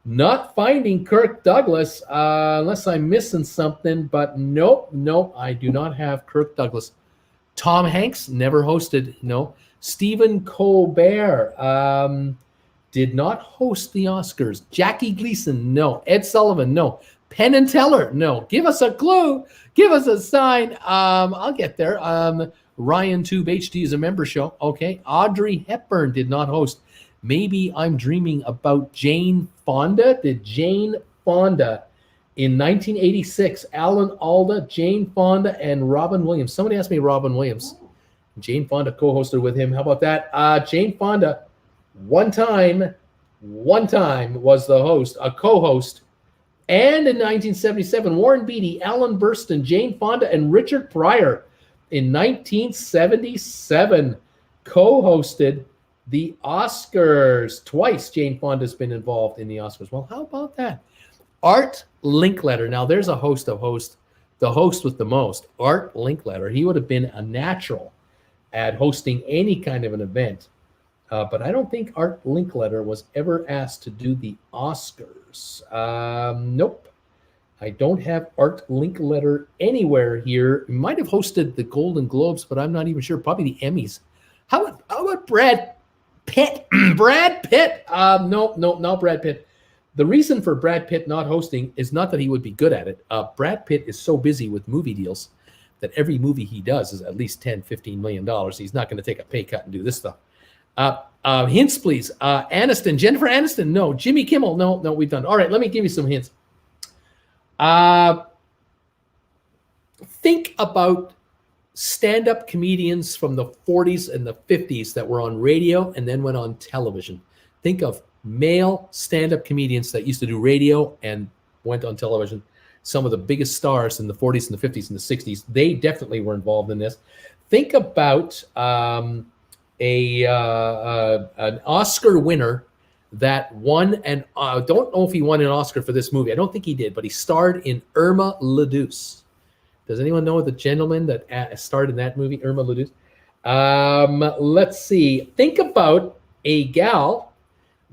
Not finding Kirk Douglas, unless I'm missing something, but nope, I do not have Kirk Douglas. Tom Hanks never hosted, no. Stephen Colbert did not host the Oscars. Jackie Gleason, no. Ed Sullivan, no. Penn and Teller, no. Give us a clue. Give us a sign. I'll get there. Ryan Tube HD is a member show. Okay. Audrey Hepburn did not host. Maybe I'm dreaming about Jane Fonda. Did Jane Fonda in 1986, Alan Alda, Jane Fonda, and Robin Williams. Somebody asked me Robin Williams. Jane Fonda co-hosted with him. How about that? Jane Fonda, one time was the host, a co-host. And in 1977, Warren Beatty, Alan Burstyn, Jane Fonda, and Richard Pryor in 1977 co-hosted the Oscars. Twice Jane Fonda's been involved in the Oscars. Well, how about that? Art Linkletter. Now, there's a host of hosts, the host with the most. Art Linkletter. He would have been a natural at hosting any kind of an event. But I don't think Art Linkletter was ever asked to do the Oscars. Nope. I don't have Art Linkletter anywhere here. He might have hosted the Golden Globes, but I'm not even sure. Probably the Emmys. How about Brad Pitt? Brad Pitt. No, not Brad Pitt. The reason for Brad Pitt not hosting is not that he would be good at it. Brad Pitt is so busy with movie deals that every movie he does is at least $10, $15 million. He's not going to take a pay cut and do this stuff. Hints, please. Aniston, Jennifer Aniston. No. Jimmy Kimmel. No, we've done. All right, let me give you some hints. Think about stand-up comedians from the 40s and the 50s that were on radio and then went on television. Think of male stand-up comedians that used to do radio and went on television. Some of the biggest stars in the 40s and the 50s and the 60s, they definitely were involved in this. Think about an Oscar winner that won, and I don't know if he won an Oscar for this movie. I don't think he did, but he starred in Irma la Douce. Does anyone know the gentleman that starred in that movie, Irma la Douce? Let's see. Think about a gal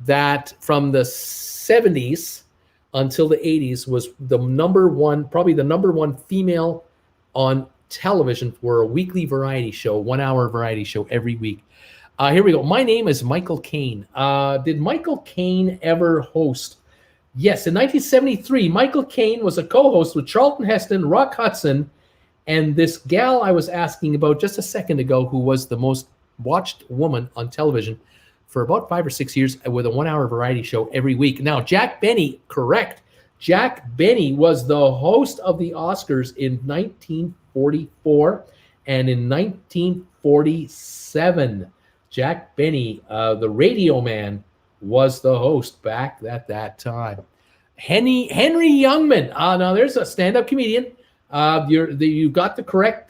that from the 70s until the 80s was probably the number one female on television for a weekly variety show, 1 hour variety show every week. Here we go. My name is Michael Caine. Did Michael Caine ever host? Yes, in 1973, Michael Caine was a co-host with Charlton Heston, Rock Hudson, and this gal I was asking about just a second ago, who was the most watched woman on television for about 5 or 6 years with a 1 hour variety show every week. Now, Jack Benny, correct. Jack Benny was the host of the Oscars in 1944 and in 1947. Jack Benny, the radio man, was the host back at that time. Henry Youngman. Now there's a stand-up comedian. You got the correct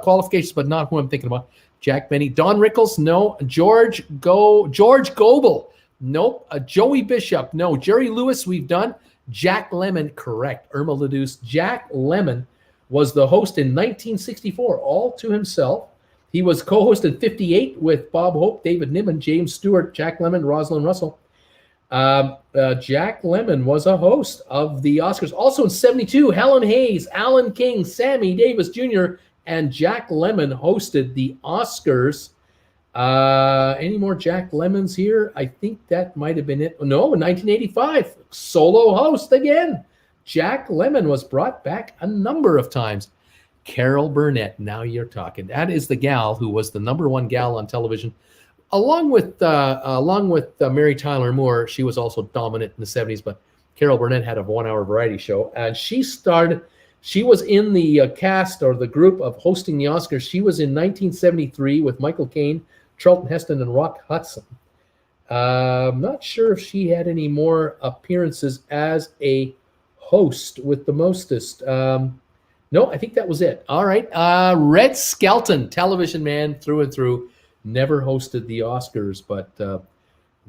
qualifications, but not who I'm thinking about. Jack Benny. Don Rickles, no. George Gobel, nope. Joey Bishop, no. Jerry Lewis, we've done. Jack Lemmon, correct. Irma la Douce. Jack Lemmon was the host in 1964, all to himself. He was co-host in 58 with Bob Hope, David Niven, James Stewart, Jack Lemmon, Rosalind Russell. Jack Lemmon was a host of the Oscars. Also in 72, Helen Hayes, Alan King, Sammy Davis Jr., and Jack Lemmon hosted the Oscars. Any more Jack Lemmons here? I think that might have been it. No, in 1985, solo host again. Jack Lemmon was brought back a number of times. Carol Burnett, now you're talking. That is the gal who was the number one gal on television. Along with Mary Tyler Moore, she was also dominant in the 70s, but Carol Burnett had a 1 hour variety show. And she was in the cast or the group of hosting the Oscars. She was in 1973 with Michael Caine, Charlton Heston, and Rock Hudson. I'm not sure if she had any more appearances as a host with the mostest. No, I think that was it. All right. Red Skelton, television man through and through, never hosted the Oscars, but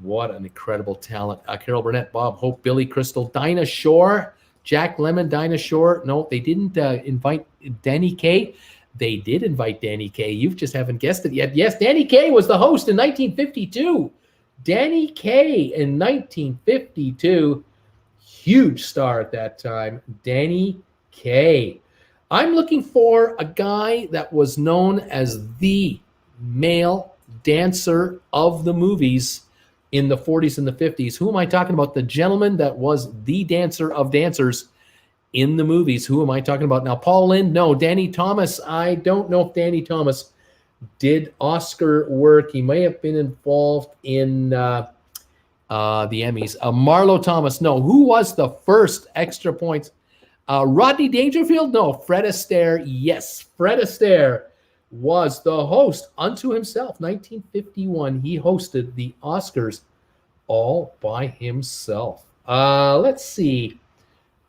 what an incredible talent. Carol Burnett, Bob Hope, Billy Crystal, Dinah Shore, Jack Lemmon, Dinah Shore. No, they didn't invite Danny Kaye. They did invite Danny Kaye. You just haven't guessed it yet. Yes, Danny Kaye was the host in 1952. Danny Kaye in 1952. Huge star at that time. Danny Kaye. I'm looking for a guy that was known as the male dancer of the movies in the 40s and the 50s. Who am I talking about? The gentleman that was the dancer of dancers in the movies. Who am I talking about now? Paul Lynde? No. Danny Thomas? I don't know if Danny Thomas did Oscar work. He may have been involved in the Emmys. Marlo Thomas, no. Who was the first extra points? Rodney Dangerfield? No. Fred Astaire? Yes. Fred Astaire was the host unto himself. 1951, he hosted the Oscars all by himself. Let's see.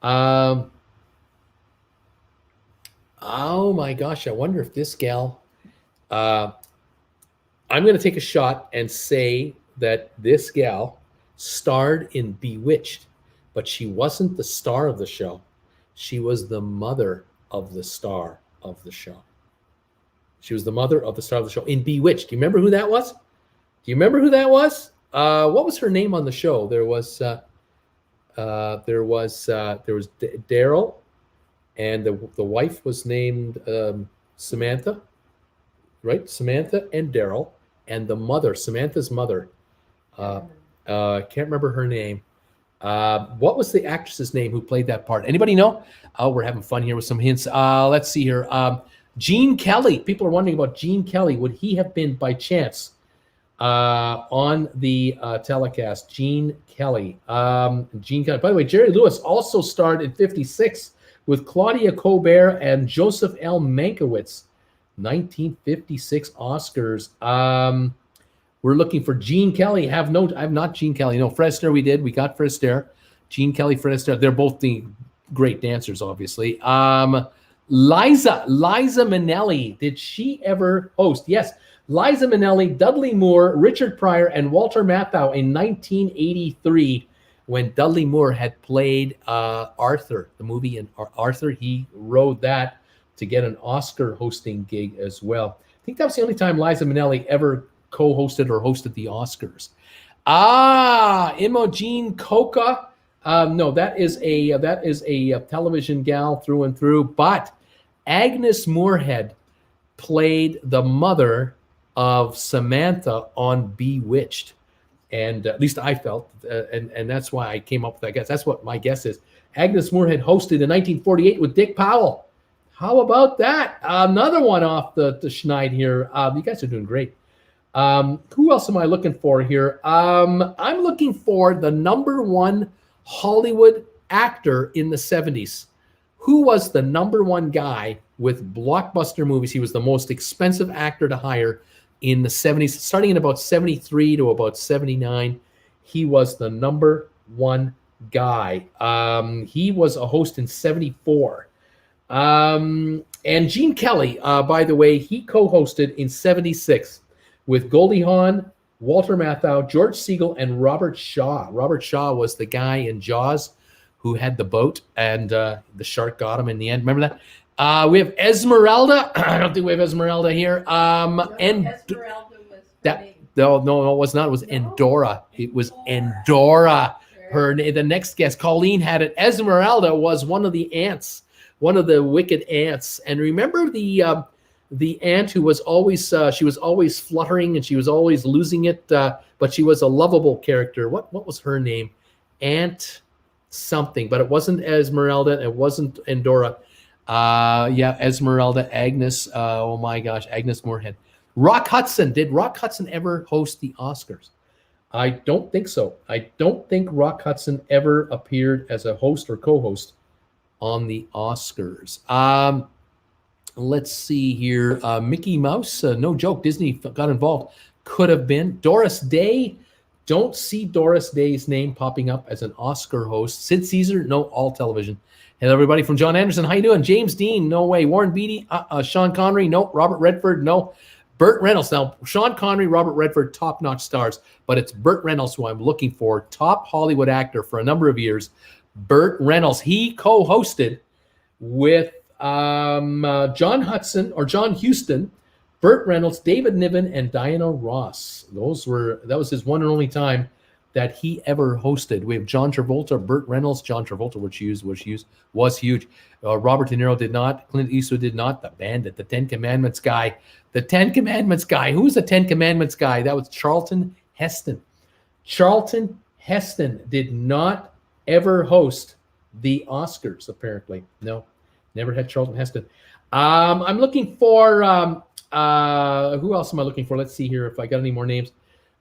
Oh my gosh, I wonder if this gal... I'm going to take a shot and say that this gal starred in Bewitched, but she wasn't the star of the show. She was the mother of the star of the show. She was the mother of the star of the show in Bewitched. Do you remember who that was? What was her name on the show? There was Daryl, and the wife was named Samantha, right? Samantha and Daryl, and the mother, Samantha's mother, can't remember her name. What was the actress's name who played that part? Anybody know? Oh, we're having fun here with some hints. Let's see here. Gene Kelly. People are wondering about Gene Kelly. Would he have been by chance on the telecast? Gene Kelly. Gene Kelly. By the way, Jerry Lewis also starred in 56 with Claudia Colbert and Joseph L. Mankiewicz. 1956 Oscars. We're looking for Gene Kelly. I have not Gene Kelly. No, Fred Astaire we did. We got Fred Astaire. Gene Kelly, Fred Astaire. They're both the great dancers, obviously. Liza Minnelli. Did she ever host? Yes. Liza Minnelli, Dudley Moore, Richard Pryor, and Walter Matthau in 1983 when Dudley Moore had played Arthur, the movie in Arthur. He wrote that to get an Oscar hosting gig as well. I think that was the only time Liza Minnelli ever co-hosted or hosted the Oscars. Imogen Coca. No, that is a television gal through and through. But Agnes Moorehead played the mother of Samantha on Bewitched, and at least I felt, and that's why I came up with that guess. That's what my guess is. Agnes Moorehead hosted in 1948 with Dick Powell. How about that? Another one off the schneid here. You guys are doing great. Who else am I looking for here? I'm looking for the number one Hollywood actor in the 70s. Who was the number one guy with blockbuster movies? He was the most expensive actor to hire in the 70s, starting in about 73 to about 79. He was the number one guy. He was a host in 74. And Gene Kelly, by the way, he co-hosted in 76 with Goldie Hawn, Walter Matthau, George Segal, and Robert Shaw. Robert Shaw was the guy in Jaws who had the boat, and the shark got him in the end. Remember that? We have Esmeralda. I don't think we have Esmeralda here. And Esmeralda was that no, it was not. It was Endora. It was Endora. The next guest, Colleen, had it. Esmeralda was one of the ants, one of the wicked ants. And remember the ant who was always she was always fluttering and she was always losing it, but she was a lovable character. What was her name? Ant something, but it wasn't Esmeralda. It wasn't Endora. Esmeralda, Agnes. Oh my gosh, Agnes Moorehead. Rock Hudson. Did Rock Hudson ever host the Oscars? I don't think so. I don't think Rock Hudson ever appeared as a host or co-host on the Oscars. Let's see here. Mickey Mouse. No joke. Disney got involved. Could have been. Doris Day. Don't see Doris Day's name popping up as an Oscar host. Sid Caesar. No, all television. Hello, everybody from John Anderson. How you doing? James Dean. No way. Warren Beatty. Sean Connery. No. Robert Redford. No. Burt Reynolds. Now, Sean Connery, Robert Redford, top-notch stars, but it's Burt Reynolds who I'm looking for. Top Hollywood actor for a number of years. Burt Reynolds. He co-hosted with John Huston, Burt Reynolds, David Niven, and Diana Ross. That was his one and only time that he ever hosted. We have John Travolta, Burt Reynolds. John Travolta was huge. Robert De Niro did not. Clint Eastwood did not. The Bandit, the Ten Commandments guy. The Ten Commandments guy. Who was the Ten Commandments guy? That was Charlton Heston. Charlton Heston did not ever host the Oscars, apparently. No, never had Charlton Heston. I'm looking for Who else am I looking for? Let's see here if I got any more names.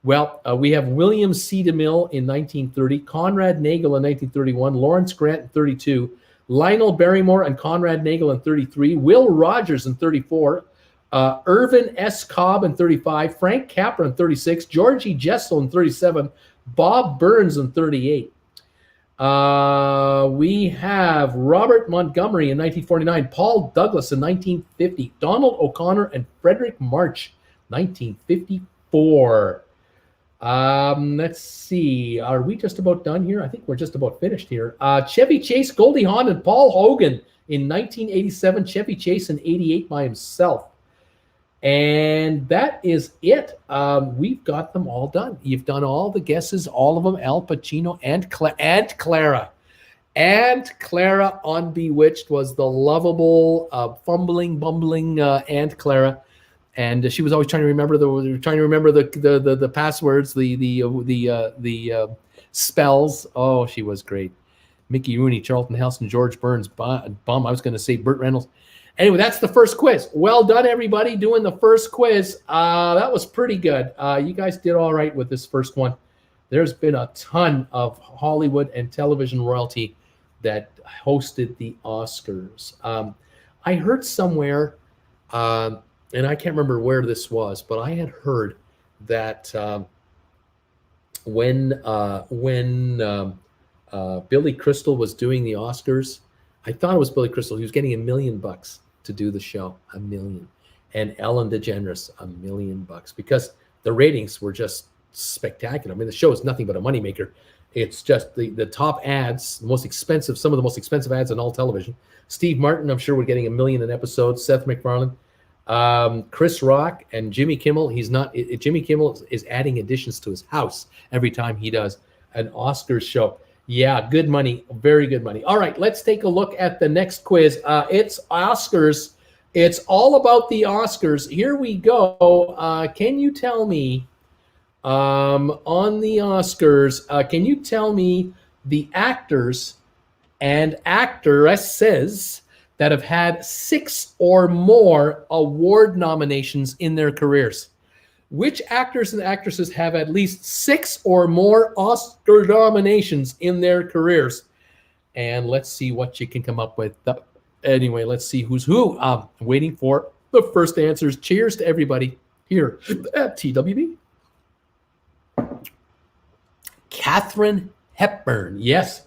Well, we have William C. DeMille in 1930, Conrad Nagel in 1931, Lawrence Grant in 32, Lionel Barrymore and Conrad Nagel in 33, Will Rogers in 34, Irvin S. Cobb in 35, Frank Capra in 36, Georgie Jessel in 37, Bob Burns in 38. We have Robert Montgomery in 1949, Paul Douglas in 1950, Donald O'Connor and Frederick March, 1954. Let's see. Are we just about done here? I think we're just about finished here. Chevy Chase, Goldie Hawn, and Paul Hogan in 1987. Chevy Chase in 88 by himself. And that is it. We've got them all done. You've done all the guesses, all of them. Al Pacino and Clara. Aunt Clara on Bewitched was the lovable, fumbling, bumbling Aunt Clara. And she was always trying to remember the passwords, the spells. Oh, she was great. Mickey Rooney, Charlton Heston, George Burns, Bum. I was going to say Burt Reynolds. Anyway, that's the first quiz. Well done, everybody, doing the first quiz. That was pretty good. You guys did all right with this first one. There's been a ton of Hollywood and television royalty that hosted the Oscars. I heard somewhere. And I can't remember where this was, but I had heard that when Billy Crystal was doing the Oscars, I thought it was Billy Crystal. He was getting $1 million to do the show, $1 million, and Ellen DeGeneres $1 million because the ratings were just spectacular. I mean, the show is nothing but a moneymaker. It's just the top ads, some of the most expensive ads on all television. Steve Martin, I'm sure, we're getting $1 million an episode. Seth MacFarlane. Chris Rock and Jimmy Kimmel. Jimmy Kimmel is adding additions to his house every time he does an Oscars show. Yeah, good money, very good money. All right, let's take a look at the next quiz. It's Oscars. It's all about the Oscars. Here we go. Can you tell me on the Oscars? Can you tell me the actors and actresses that have had 6 or more award nominations in their careers? Which actors and actresses have at least 6 or more Oscar nominations in their careers? And let's see what you can come up with. Anyway, let's see who's who. I'm waiting for the first answers. Cheers to everybody here at TWB. Katharine Hepburn. Yes.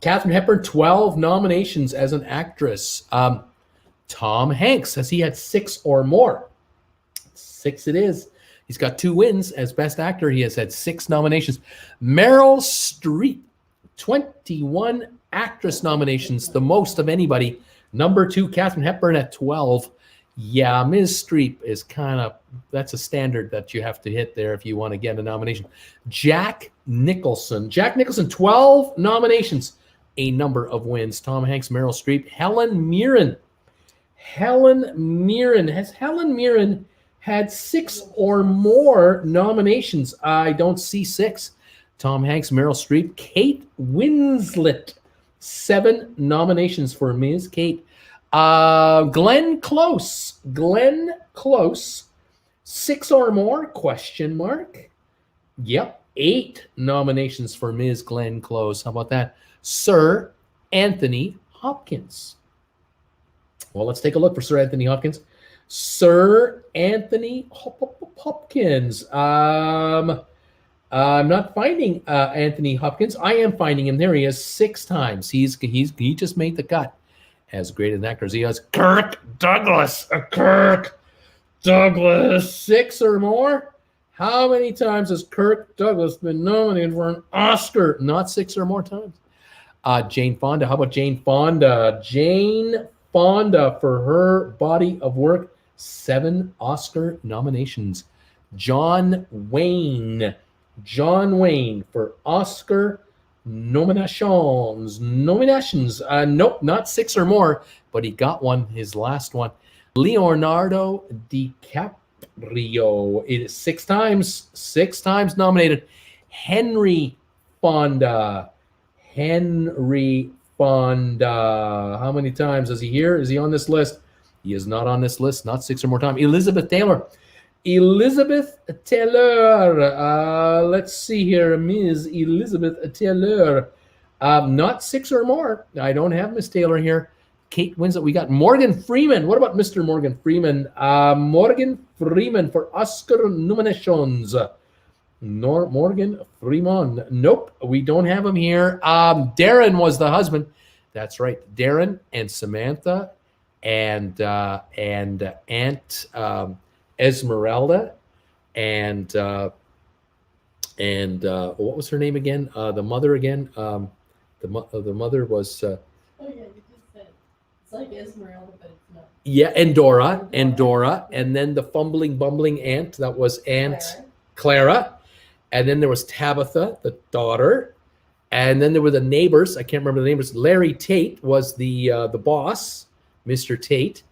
Katharine Hepburn, 12 nominations as an actress. Tom Hanks, has he had 6 or more? 6 it is. He's got 2 wins as Best Actor. He has had 6 nominations. Meryl Streep, 21 actress nominations, the most of anybody. Number 2, Katharine Hepburn at 12. Yeah, Ms. Streep is that's a standard that you have to hit there if you want to get a nomination. Jack Nicholson, 12 nominations, a number of wins. Tom Hanks, Meryl Streep. Helen Mirren. Has Helen Mirren had 6 or more nominations? I don't see 6. Tom Hanks, Meryl Streep. Kate Winslet, 7 nominations for Ms. Kate. Glenn Close, 6 or more? Question mark. Yep, 8 nominations for Ms. Glenn Close. How about that? Sir Anthony Hopkins. Well, let's take a look for Sir Anthony Hopkins. Sir Anthony Hopkins. I'm not finding Anthony Hopkins. I am finding him. There he is, 6 times. He just made the cut. As great an actor as he is. Kirk Douglas. 6 or more? How many times has Kirk Douglas been nominated for an Oscar? Not 6 or more times. Jane Fonda. How about Jane Fonda? Jane Fonda, for her body of work, 7 Oscar nominations. John Wayne for Oscar nominations. Nope, not 6 or more, but he got one, his last one. Leonardo DiCaprio, it is 6 times nominated. Henry Fonda. How many times is he here? Is he on this list? He is not on this list, not 6 or more times. Elizabeth Taylor. Elizabeth Taylor. Let's see here. Ms. Elizabeth Taylor. Not 6 or more. I don't have Miss Taylor here. Kate Winslet. We got Morgan Freeman. What about Mr. Morgan Freeman? Morgan Freeman for Oscar nominations. Morgan Freeman. Nope, we don't have him here. Darren was the husband. That's right. Darren and Samantha and Aunt Esmeralda and what was her name again? The mother again. The mother was. Oh yeah, you just said it's like Esmeralda, but it's not. Yeah, and Dora, and then the bumbling aunt, that was Aunt Clara, and then there was Tabitha, the daughter, and then there were the neighbors. I can't remember the neighbors. Larry Tate was the boss, Mr. Tate.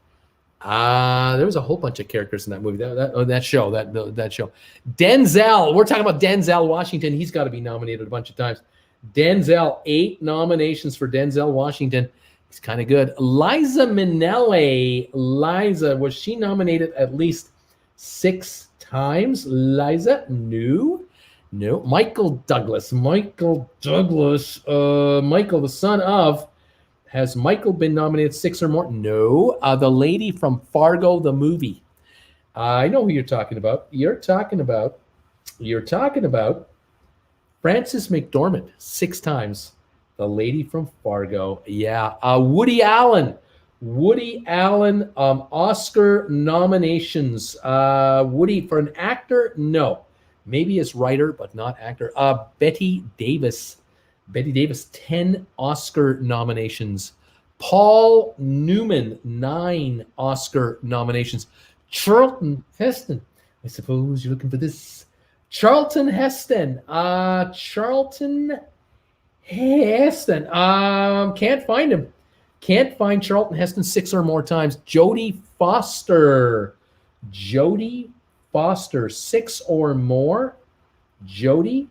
There was a whole bunch of characters in that movie, that show. Denzel, we're talking about Denzel Washington. He's got to be nominated a bunch of times. Denzel, 8 nominations for Denzel Washington. He's kind of good. Liza Minnelli. Liza, was she nominated at least 6 times? Liza? No. Michael Douglas. Michael, the son of. Has Michael been nominated 6 or more? No. The lady from Fargo, the movie. I know who you're talking about. You're talking about Frances McDormand, 6 times. The lady from Fargo. Yeah. Woody Allen. Oscar nominations. Woody for an actor? No. Maybe as writer, but not actor. Betty Davis, 10 Oscar nominations. Paul Newman, 9 Oscar nominations. Charlton Heston. I suppose you're looking for this. Charlton Heston. Can't find him. Can't find Charlton Heston 6 or more times. Jodie Foster, 6 or more. Jodie.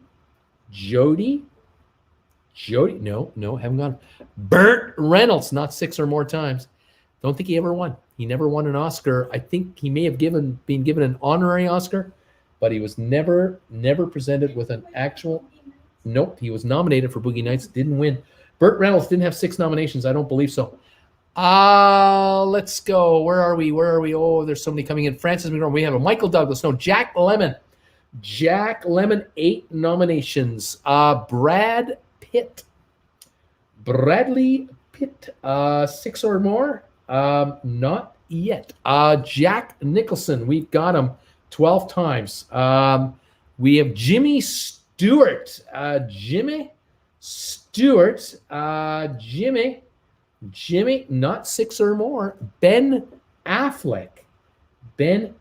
No, haven't gone. Burt Reynolds, not 6 or more times. Don't think he ever won. He never won an Oscar. I think he may have been given an honorary Oscar, but he was never presented with an actual. Nope, he was nominated for Boogie Nights, didn't win. Burt Reynolds didn't have 6 nominations. I don't believe so. Let's go. Where are we? Oh, there's somebody coming in. Frances McDormand. We have a Michael Douglas. No, Jack Lemmon. 8 nominations. Bradley Pitt, 6 or more. Not yet. Jack Nicholson. We've got him 12 times. We have Jimmy Stewart. Jimmy, not 6 or more. Ben Affleck. No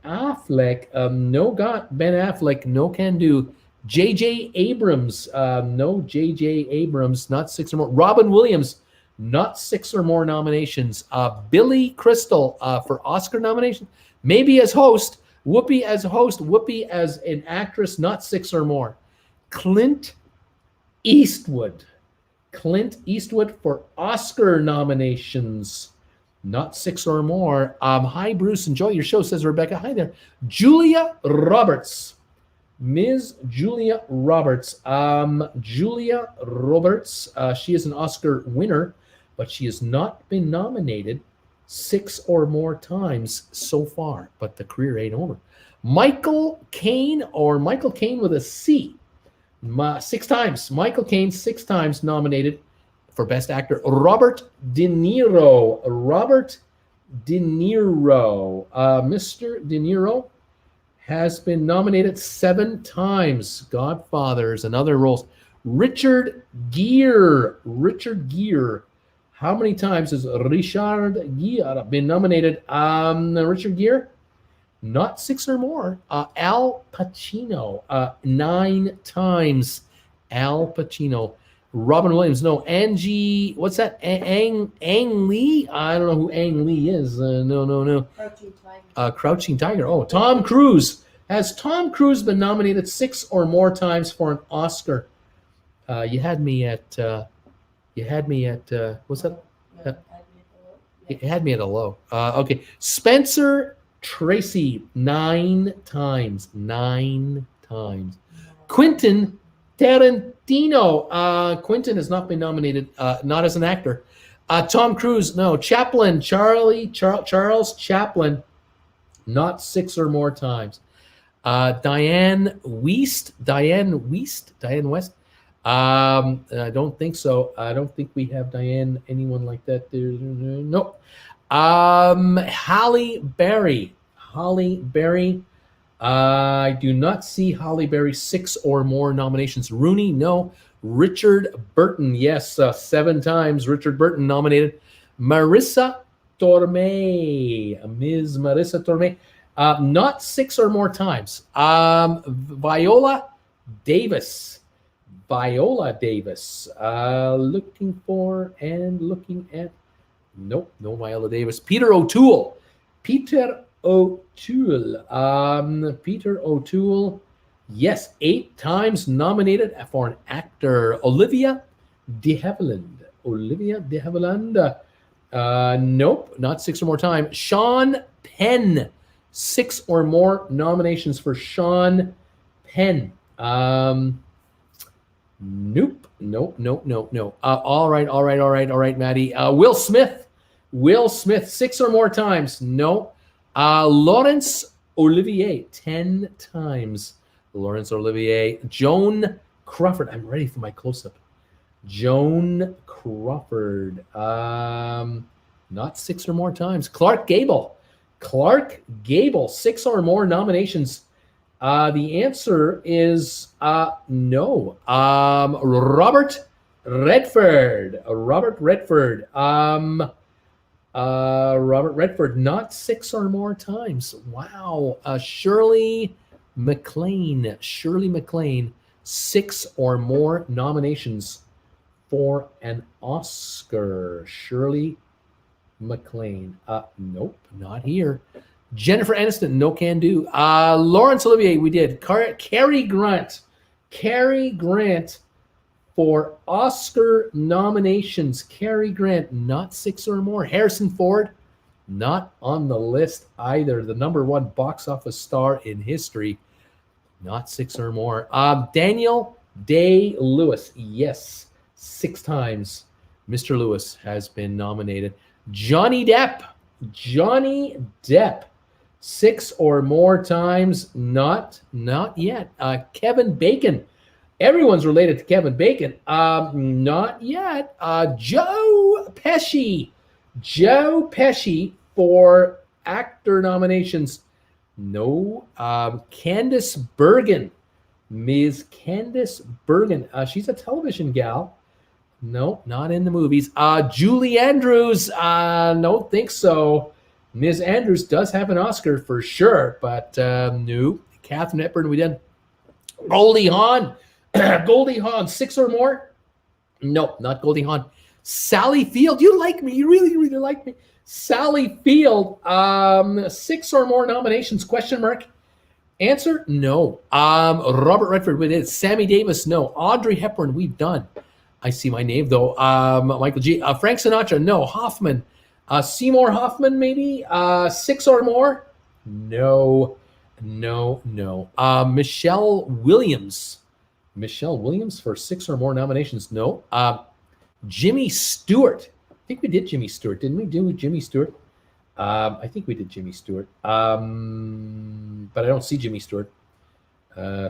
got Ben Affleck. No can do. J.J. Abrams. No J.J. Abrams. Not 6 or more. Robin Williams. Not 6 or more nominations. Billy Crystal for Oscar nomination. Maybe as host. Whoopi as host. Whoopi as an actress. Not 6 or more. Clint Eastwood for Oscar nominations. Not 6 or more. Hi, Bruce. Enjoy your show, says Rebecca. Hi there. Julia Roberts. Ms. Julia Roberts. Julia Roberts. She is an Oscar winner, but she has not been nominated 6 or more times so far, but the career ain't over. Michael Caine, or Michael Caine with a C. 6 times. Michael Caine, 6 times nominated for Best Actor. Robert De Niro. Mr. De Niro has been nominated 7 times. Godfathers and other roles. Richard Gere. How many times has Richard Gere been nominated? Richard Gere? Not 6 or more. Al Pacino, 9 times. Al Pacino. Robin Williams, no. Angie, what's that? Ang Lee? I don't know who Ang Lee is. No. Crouching Tiger. Crouching Tiger. Oh, Tom Cruise. Has Tom Cruise been nominated 6 or more times for an Oscar? You had me at what's that? It had me at a low. Okay. Spencer Tracy, 9 times. 9 times. Quentin Tarantino. Quentin has not been nominated, not as an actor. Tom Cruise, no. Chaplin, Charles Chaplin, not 6 or more times. Diane West. I don't think so. I don't think we have Diane, anyone like that. No. Halle Berry. I do not see Halle Berry 6 or more nominations. Rooney, no. Richard Burton, yes, 7 times. Richard Burton nominated. Marissa Tomei, Ms. Marissa Tomei, not 6 or more times. Viola Davis. Looking at. Nope, no Viola Davis. Peter O'Toole. Yes, 8 times nominated for an actor. Olivia de Havilland. Nope, not 6 or more times. Sean Penn. 6 or more nominations for Sean Penn. Nope. No. All right, Maddie. Will Smith. 6 or more times. No. Laurence Olivier, 10 times. Laurence Olivier. Joan Crawford. I'm ready for my close-up. Joan Crawford. Not 6 or more times. Clark Gable. 6 or more nominations. The answer is no. Robert Redford. Robert Redford, not 6 or more times. Wow. Shirley MacLaine. 6 or more nominations for an Oscar. Shirley MacLaine. Nope, not here. Jennifer Aniston, no can do. Laurence Olivier, we did. Cary Grant for Oscar nominations. Cary Grant, not 6 or more. Harrison Ford, not on the list either. The #1 box office star in history, not 6 or more. Daniel Day-Lewis, yes, 6 times. Mr. Lewis has been nominated. Johnny Depp, 6 or more times, not yet. Kevin Bacon, everyone's related to Kevin Bacon, not yet. Joe Pesci for actor nominations, no. Candice Bergen, Ms. Candice Bergen, she's a television gal. No, not in the movies. Julie Andrews, don't think so. Ms. Andrews does have an Oscar for sure, but no. Katharine Hepburn, we did. Goldie Hawn, 6 or more? No, not Goldie Hawn. Sally Field, you like me. You really, really like me. Sally Field, 6 or more nominations, ? Answer, no. Robert Redford, we did. Sammy Davis, no. Audrey Hepburn, we've done. I see my name, though. Michael G. Frank Sinatra, no. Hoffman. Seymour Hoffman, maybe? 6 or more? No. Michelle Williams. For 6 or more nominations? No. Jimmy Stewart. I think we did Jimmy Stewart, didn't we? Jimmy Stewart? I think we did Jimmy Stewart. But I don't see Jimmy Stewart.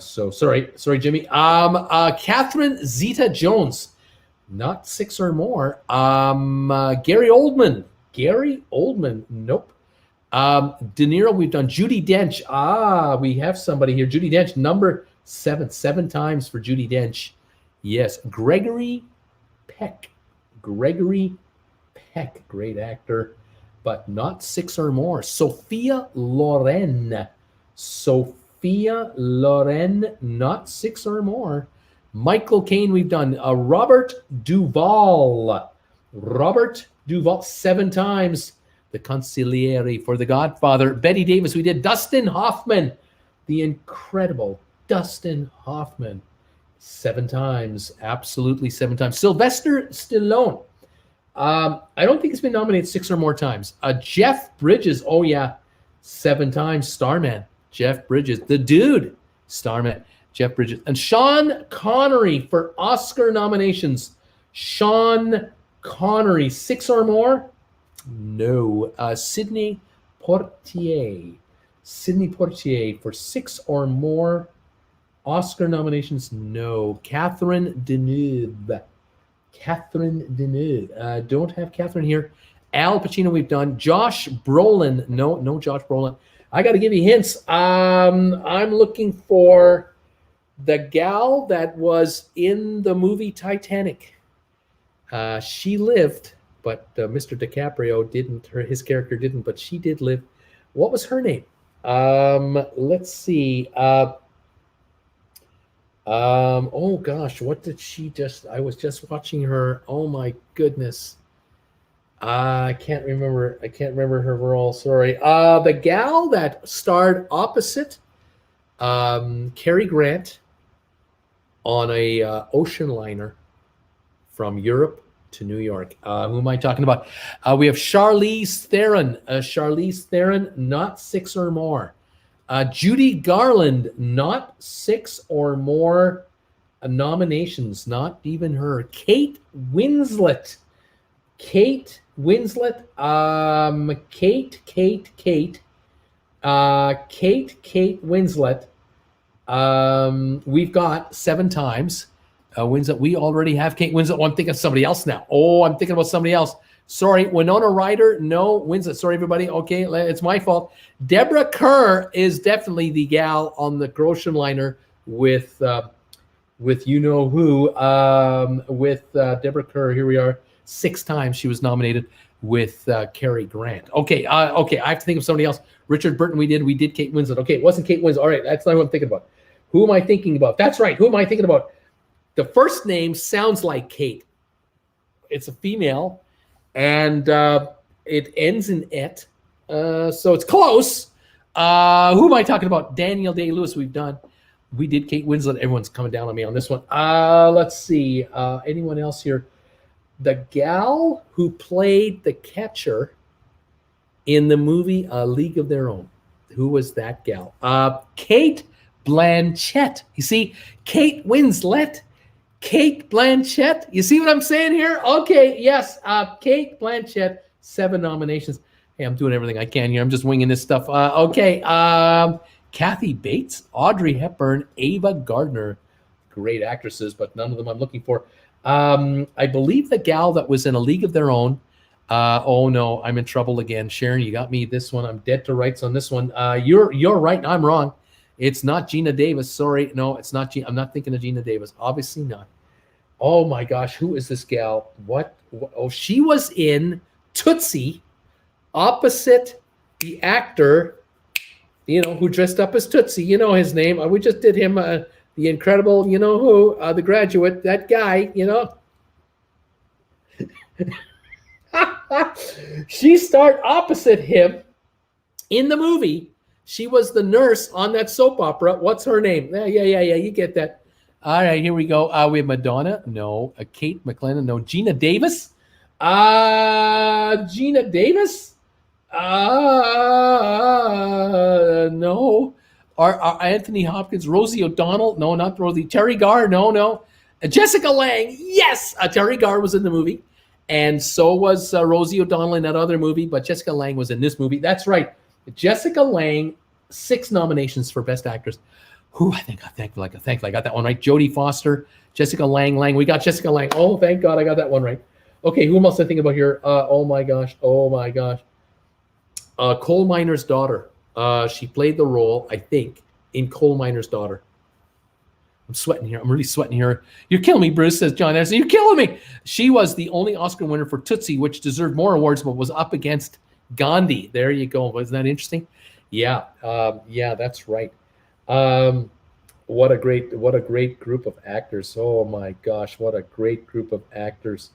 So sorry, Jimmy. Catherine Zeta-Jones, not 6 or more. Gary Oldman, nope. De Niro, we've done. Judi Dench, we have somebody here. Judi Dench, #7 times for Judi Dench. Yes. Gregory Peck, great actor, but not 6 or more. Sophia Loren, not 6 or more. Michael Caine, we've done. Robert Duvall, 7 times. The Consigliere for The Godfather. Bette Davis, we did. Dustin Hoffman, the incredible Dustin Hoffman, 7 times. Absolutely 7 times. Sylvester Stallone, I don't think he's been nominated 6 or more times. Jeff Bridges. Oh, yeah. 7 times. Starman. Jeff Bridges. The dude. Starman. Jeff Bridges. And Sean Connery for Oscar nominations. Sean Connery. 6 or more? No. Sidney Poitier. Sidney Poitier for 6 or more Oscar nominations? No. Catherine Deneuve. Catherine Deneuve. Don't have Catherine here. Al Pacino, we've done. Josh Brolin. No Josh Brolin. I got to give you hints. I'm looking for the gal that was in the movie Titanic. She lived, but Mr. DiCaprio didn't. His character didn't, but she did live. What was her name? Let's see. Oh gosh, what did she just? I was just watching her. Oh my goodness. I can't remember her role. Sorry. The gal that starred opposite Cary Grant on a ocean liner from Europe to New York. Who am I talking about? We have Charlize Theron. Charlize Theron, not 6 or more. Judy Garland, not 6 or more nominations, not even her. Kate Winslet. Kate Winslet. Kate Winslet. We've got 7 times. Winslet. We already have Kate Winslet. Oh, I'm thinking of somebody else now. Oh, I'm thinking about somebody else. Sorry, Winona Ryder, no. Winslet, sorry, everybody. Okay, it's my fault. Deborah Kerr is definitely the gal on the ocean liner with you know who. With Deborah Kerr, here we are. 6 times she was nominated with Cary Grant. Okay, I have to think of somebody else. Richard Burton, we did Kate Winslet. Okay, it wasn't Kate Winslet. All right, that's not what I'm thinking about. Who am I thinking about? That's right. Who am I thinking about? The first name sounds like Kate. It's a female. And it ends in et, so it's close. Who am I talking about? Daniel Day-Lewis. We did Kate Winslet. Everyone's coming down on me on this one. Let's see. Anyone else here? The gal who played the catcher in the movie A League of Their Own. Who was that gal? Kate Blanchett. You see, Kate Winslet. Kate Blanchett. You see what I'm saying here? Okay, yes. Kate Blanchett, 7 nominations. Hey, I'm doing everything I can here. I'm just winging this stuff. Okay. Kathy Bates, Audrey Hepburn, Ava Gardner. Great actresses, but none of them I'm looking for. I believe the gal that was in A League of Their Own. Oh no, I'm in trouble again. Sharon, you got me this one. I'm dead to rights on this one. You're right. I'm wrong. It's not Gina Davis. Sorry. No, it's not. I'm not thinking of Gina Davis. Obviously not. Oh my gosh. Who is this gal? What? Oh, she was in Tootsie opposite the actor, who dressed up as Tootsie. You know his name. We just did him, the incredible, who, The Graduate, that guy, She starred opposite him in the movie. She was the nurse on that soap opera. What's her name? Yeah. You get that. All right, here we go. We have Madonna. No. Kate McLennan. No. Gina Davis. Gina Davis. No. Anthony Hopkins. Rosie O'Donnell. No, not Rosie. Terry Garr. No. Jessica Lange. Yes. Terry Garr was in the movie. And so was Rosie O'Donnell in that other movie. But Jessica Lange was in this movie. That's right. Jessica Lange, 6 nominations for Best Actress. Who I think I got that one right. Jodie Foster, Jessica Lange. We got Jessica Lange. Oh, thank God I got that one right. Okay, who else I think about here? Oh my gosh. Coal Miner's Daughter. She played the role, I think, in Coal Miner's Daughter. I'm sweating here. I'm really sweating here. You're killing me, Bruce, says John Anderson. You're killing me. She was the only Oscar winner for Tootsie, which deserved more awards, but was up against Gandhi. There you go. Wasn't that interesting? Yeah, that's right. What a great group of actors. Oh my gosh, what a great group of actors.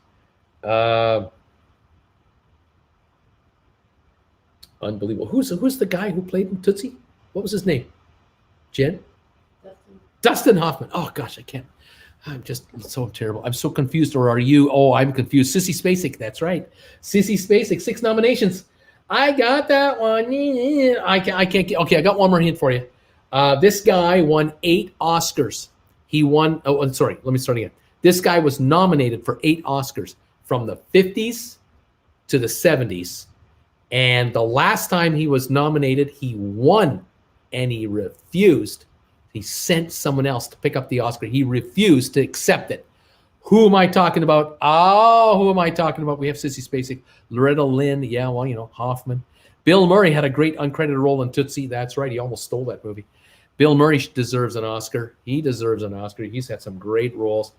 Unbelievable. Who's the guy who played in Tootsie? What was his name? Jen? Dustin. Dustin Hoffman. Oh gosh, I can't. I'm just so terrible. I'm so confused. Or are you? Oh, I'm confused. Sissy Spacek. That's right. Sissy Spacek. 6 nominations. I got that one. I can't get. Okay, I got one more hint for you. This guy won 8 Oscars. He won. Oh, I'm sorry. Let me start again. This guy was nominated for 8 Oscars from the 50s to the 70s. And the last time he was nominated, he won, and he refused. He sent someone else to pick up the Oscar. He refused to accept it. Who am I talking about? Oh, who am I talking about? We have Sissy Spacek, Loretta Lynn. Yeah, well, you know, Hoffman. Bill Murray had a great uncredited role in Tootsie. That's right. He almost stole that movie. Bill Murray deserves an Oscar. He deserves an Oscar. He's had some great roles.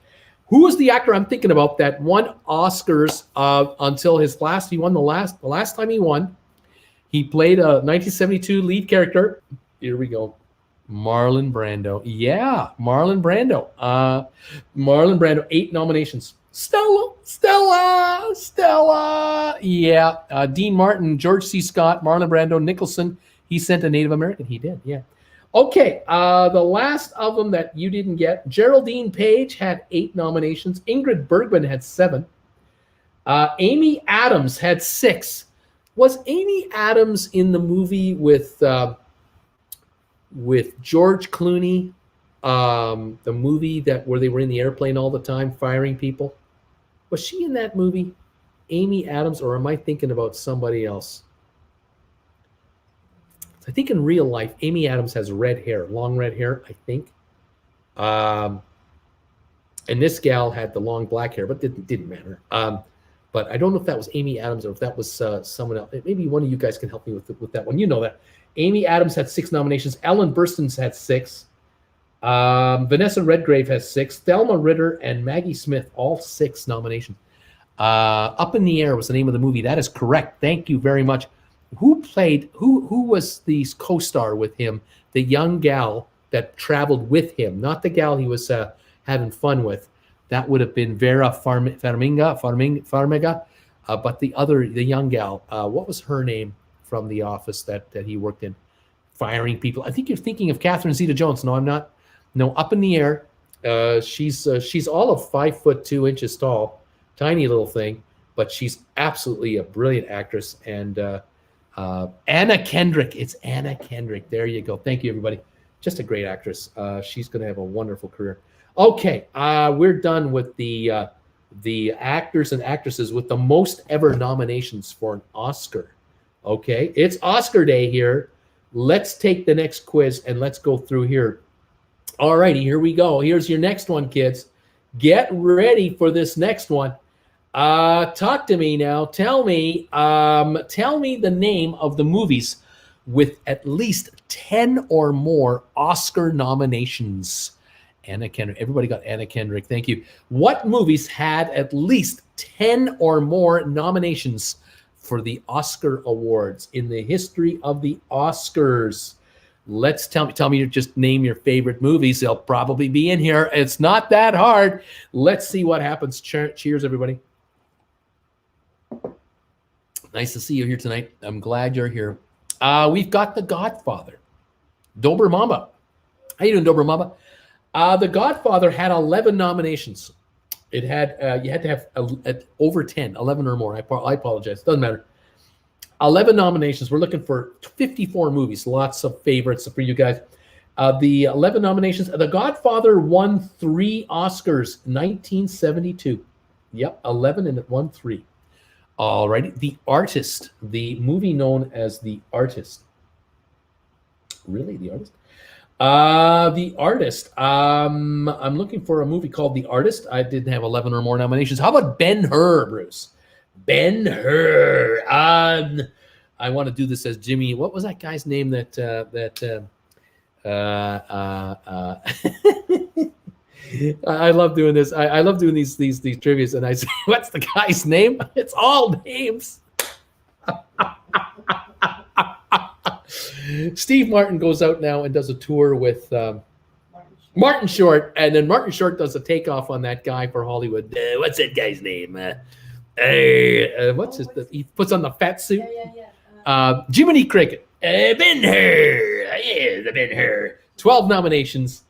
Who was the actor I'm thinking about that won Oscars until his last? He won the last time he won. He played a 1972 lead character. Here we go. Marlon Brando. Yeah, Marlon Brando. Marlon Brando, 8 nominations. Stella. Yeah, Dean Martin, George C. Scott, Marlon Brando, Nicholson. He sent a Native American. He did, yeah. Okay, the last of them that you didn't get, Geraldine Page had 8 nominations. Ingrid Bergman had 7. Amy Adams had 6. Was Amy Adams in the movie with George Clooney, the movie where they were in the airplane all the time firing people? Was she in that movie, Amy Adams, or am I thinking about somebody else? I think in real life, Amy Adams has red hair, long red hair, I think. And this gal had the long black hair, but it didn't matter. But I don't know if that was Amy Adams or if that was someone else. Maybe one of you guys can help me with that one. You know that. Amy Adams had 6 nominations. Ellen Burstyn's had 6. Vanessa Redgrave has 6. Thelma Ritter and Maggie Smith, all 6 nominations. Up in the Air was the name of the movie. That is correct. Thank you very much. Who was the co-star with him? The young gal that traveled with him, not the gal he was having fun with. That would have been Vera Farmiga. But the young gal, what was her name from The Office that he worked in? Firing people. I think you're thinking of Catherine Zeta-Jones. No, I'm not. No, Up in the Air. She's all of 5'2" tall, tiny little thing, but she's absolutely a brilliant actress. And Anna Kendrick. It's Anna Kendrick. There you go. Thank you, everybody. Just a great actress. She's going to have a wonderful career. Okay, we're done with the actors and actresses with the most ever nominations for an Oscar. Okay, it's Oscar day here. Let's take the next quiz and let's go through here. All righty, here we go. Here's your next one, kids. Get ready for this next one. Talk to me now. Tell me the name of the movies with at least 10 or more Oscar nominations. Anna Kendrick. Everybody got Anna Kendrick. Thank you. What movies had at least 10 or more nominations for the Oscar Awards in the history of the Oscars? Let's tell me you just name your favorite movies. They'll probably be in here. It's not that hard. Let's see what happens. Cheers, everybody. Nice to see you here tonight. I'm glad you're here. We've got The Godfather. Dober Mama. How you doing, Dober Mama? The Godfather had 11 nominations. It had you had to have over 10, 11 or more. I apologize. Doesn't matter. 11 nominations. We're looking for 54 movies. Lots of favorites for you guys. The 11 nominations. The Godfather won 3 Oscars, 1972. Yep, 11 and it won 3. All righty. The Artist. The movie known as The Artist. Really, The Artist? The Artist. I'm looking for a movie called The Artist. I didn't have 11 or more nominations. How about Ben-Hur, Bruce? Ben-Hur. I want to do this as Jimmy. What was that guy's name I love doing this. I love doing these trivias, and I say, what's the guy's name? It's all names. Steve Martin goes out now and does a tour with Martin Short, and then Martin Short does a takeoff on that guy for Hollywood. What's that guy's name? He puts on the fat suit. Jiminy Cricket. Ben-Hur. Yeah, the Ben-Hur. 12 nominations.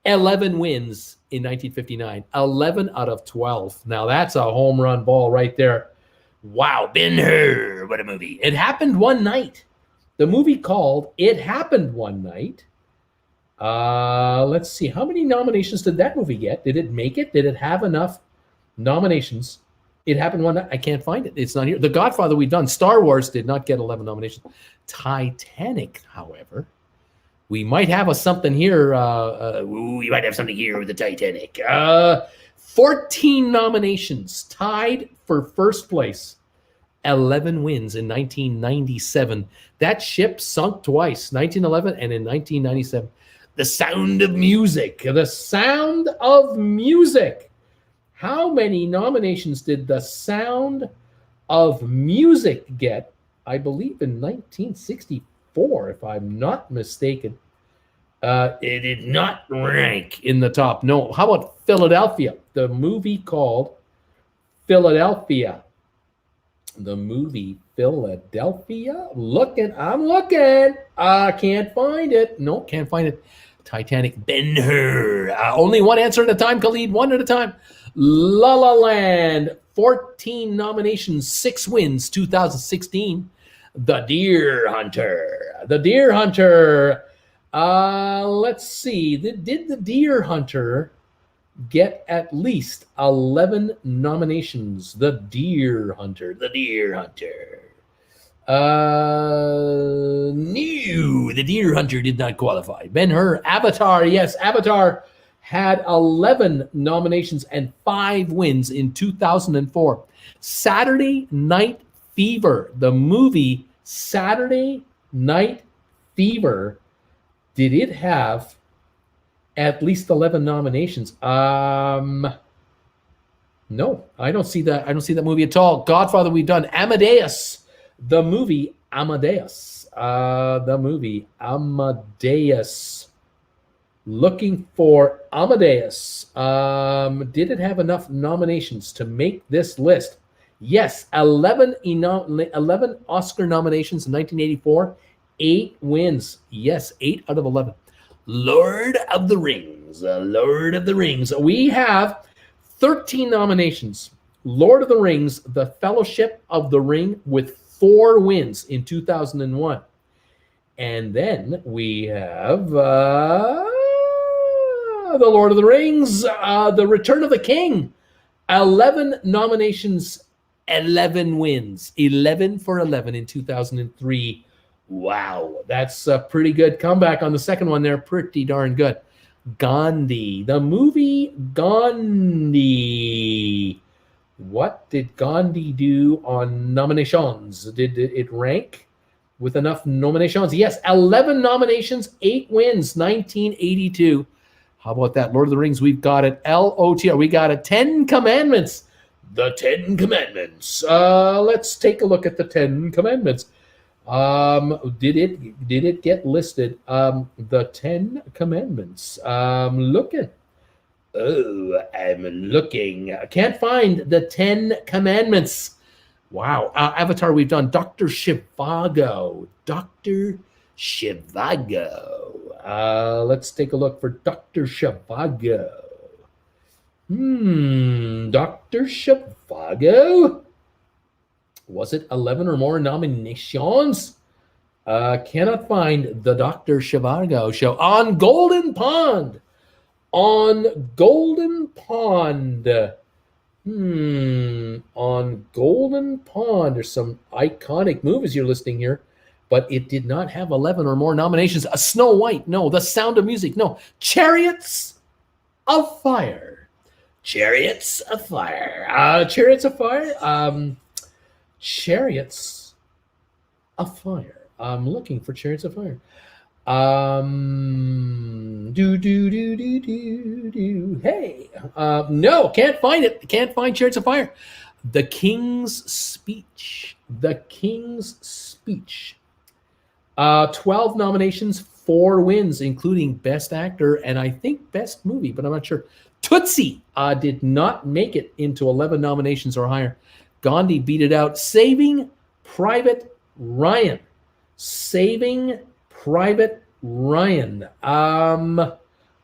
11 wins in 1959. 11 out of 12. Now that's a home run ball right there. Wow, Ben-Hur, what a movie. It Happened One Night. The movie called It Happened One Night. Let's see. How many nominations did that movie get? Did it make it? Did it have enough nominations? It Happened One Night. I can't find it. It's not here. The Godfather we've done. Star Wars did not get 11 nominations. Titanic, however, we might have something here. We might have something here with the Titanic. 14 nominations, tied for first place. 11 wins in 1997. That ship sunk twice, 1911 and in 1997. The Sound of Music. The Sound of Music. How many nominations did The Sound of Music get? I believe in 1964, if I'm not mistaken. It did not rank in the top. No. How about Philadelphia? The movie called Philadelphia. The movie Philadelphia. I'm looking. Can't find it. No, can't find it. Titanic. Ben-Hur. Only one answer at a time, Khalid. One at a time. La La Land. 14 nominations, 6 wins, 2016. The Deer Hunter. The Deer Hunter. Let's see. Did The Deer Hunter get at least 11 nominations? The Deer Hunter. The Deer Hunter. No, The Deer Hunter did not qualify. Ben-Hur. Avatar. Yes, Avatar had 11 nominations and 5 wins in 2004. Saturday Night Fever. The movie Saturday Night Fever. Did it have at least 11 nominations? No, I don't see that. I don't see that movie at all. Godfather we've done. Amadeus. The movie Amadeus. The movie Amadeus. Looking for Amadeus. Did it have enough nominations to make this list? Yes, 11 Oscar nominations in 1984. 8 wins. Yes, 8 out of 11. Lord of the Rings. Lord of the Rings. We have 13 nominations. Lord of the Rings, The Fellowship of the Ring, with 4 wins in 2001. And then we have The Lord of the Rings, The Return of the King. 11 nominations, 11 wins. 11 for 11 in 2003. Wow, that's a pretty good comeback on the second one there. Pretty darn good. Gandhi, the movie Gandhi. What did Gandhi do on nominations? Did it rank with enough nominations? Yes, 11 nominations, 8 wins, 1982. How about that? Lord of the Rings, we've got it. LOTR, we got it. 10 Commandments. The 10 Commandments. Let's take a look at the 10 Commandments. Did it get listed? The 10 Commandments. Looking. Oh, I'm looking. I can't find the 10 Commandments. Wow. Avatar, we've done Dr. Zhivago. Dr. Zhivago. Let's take a look for Dr. Zhivago. Dr. Zhivago. Was it 11 or more nominations? Cannot find the Dr. Zhivago show on Golden Pond. On Golden Pond. On Golden Pond. There's some iconic movies you're listing here, but it did not have 11 or more nominations. Snow White, no. The Sound of Music, no. Chariots of Fire. Chariots of Fire. Chariots of Fire. Chariots of Fire. I'm looking for Chariots of Fire. Hey. No, can't find it. Can't find Chariots of Fire. The King's Speech. The King's Speech. 12 nominations, 4 wins, including Best Actor and I think Best Movie, but I'm not sure. Tootsie did not make it into 11 nominations or higher. Gandhi beat it out. Saving Private Ryan. Saving Private Ryan.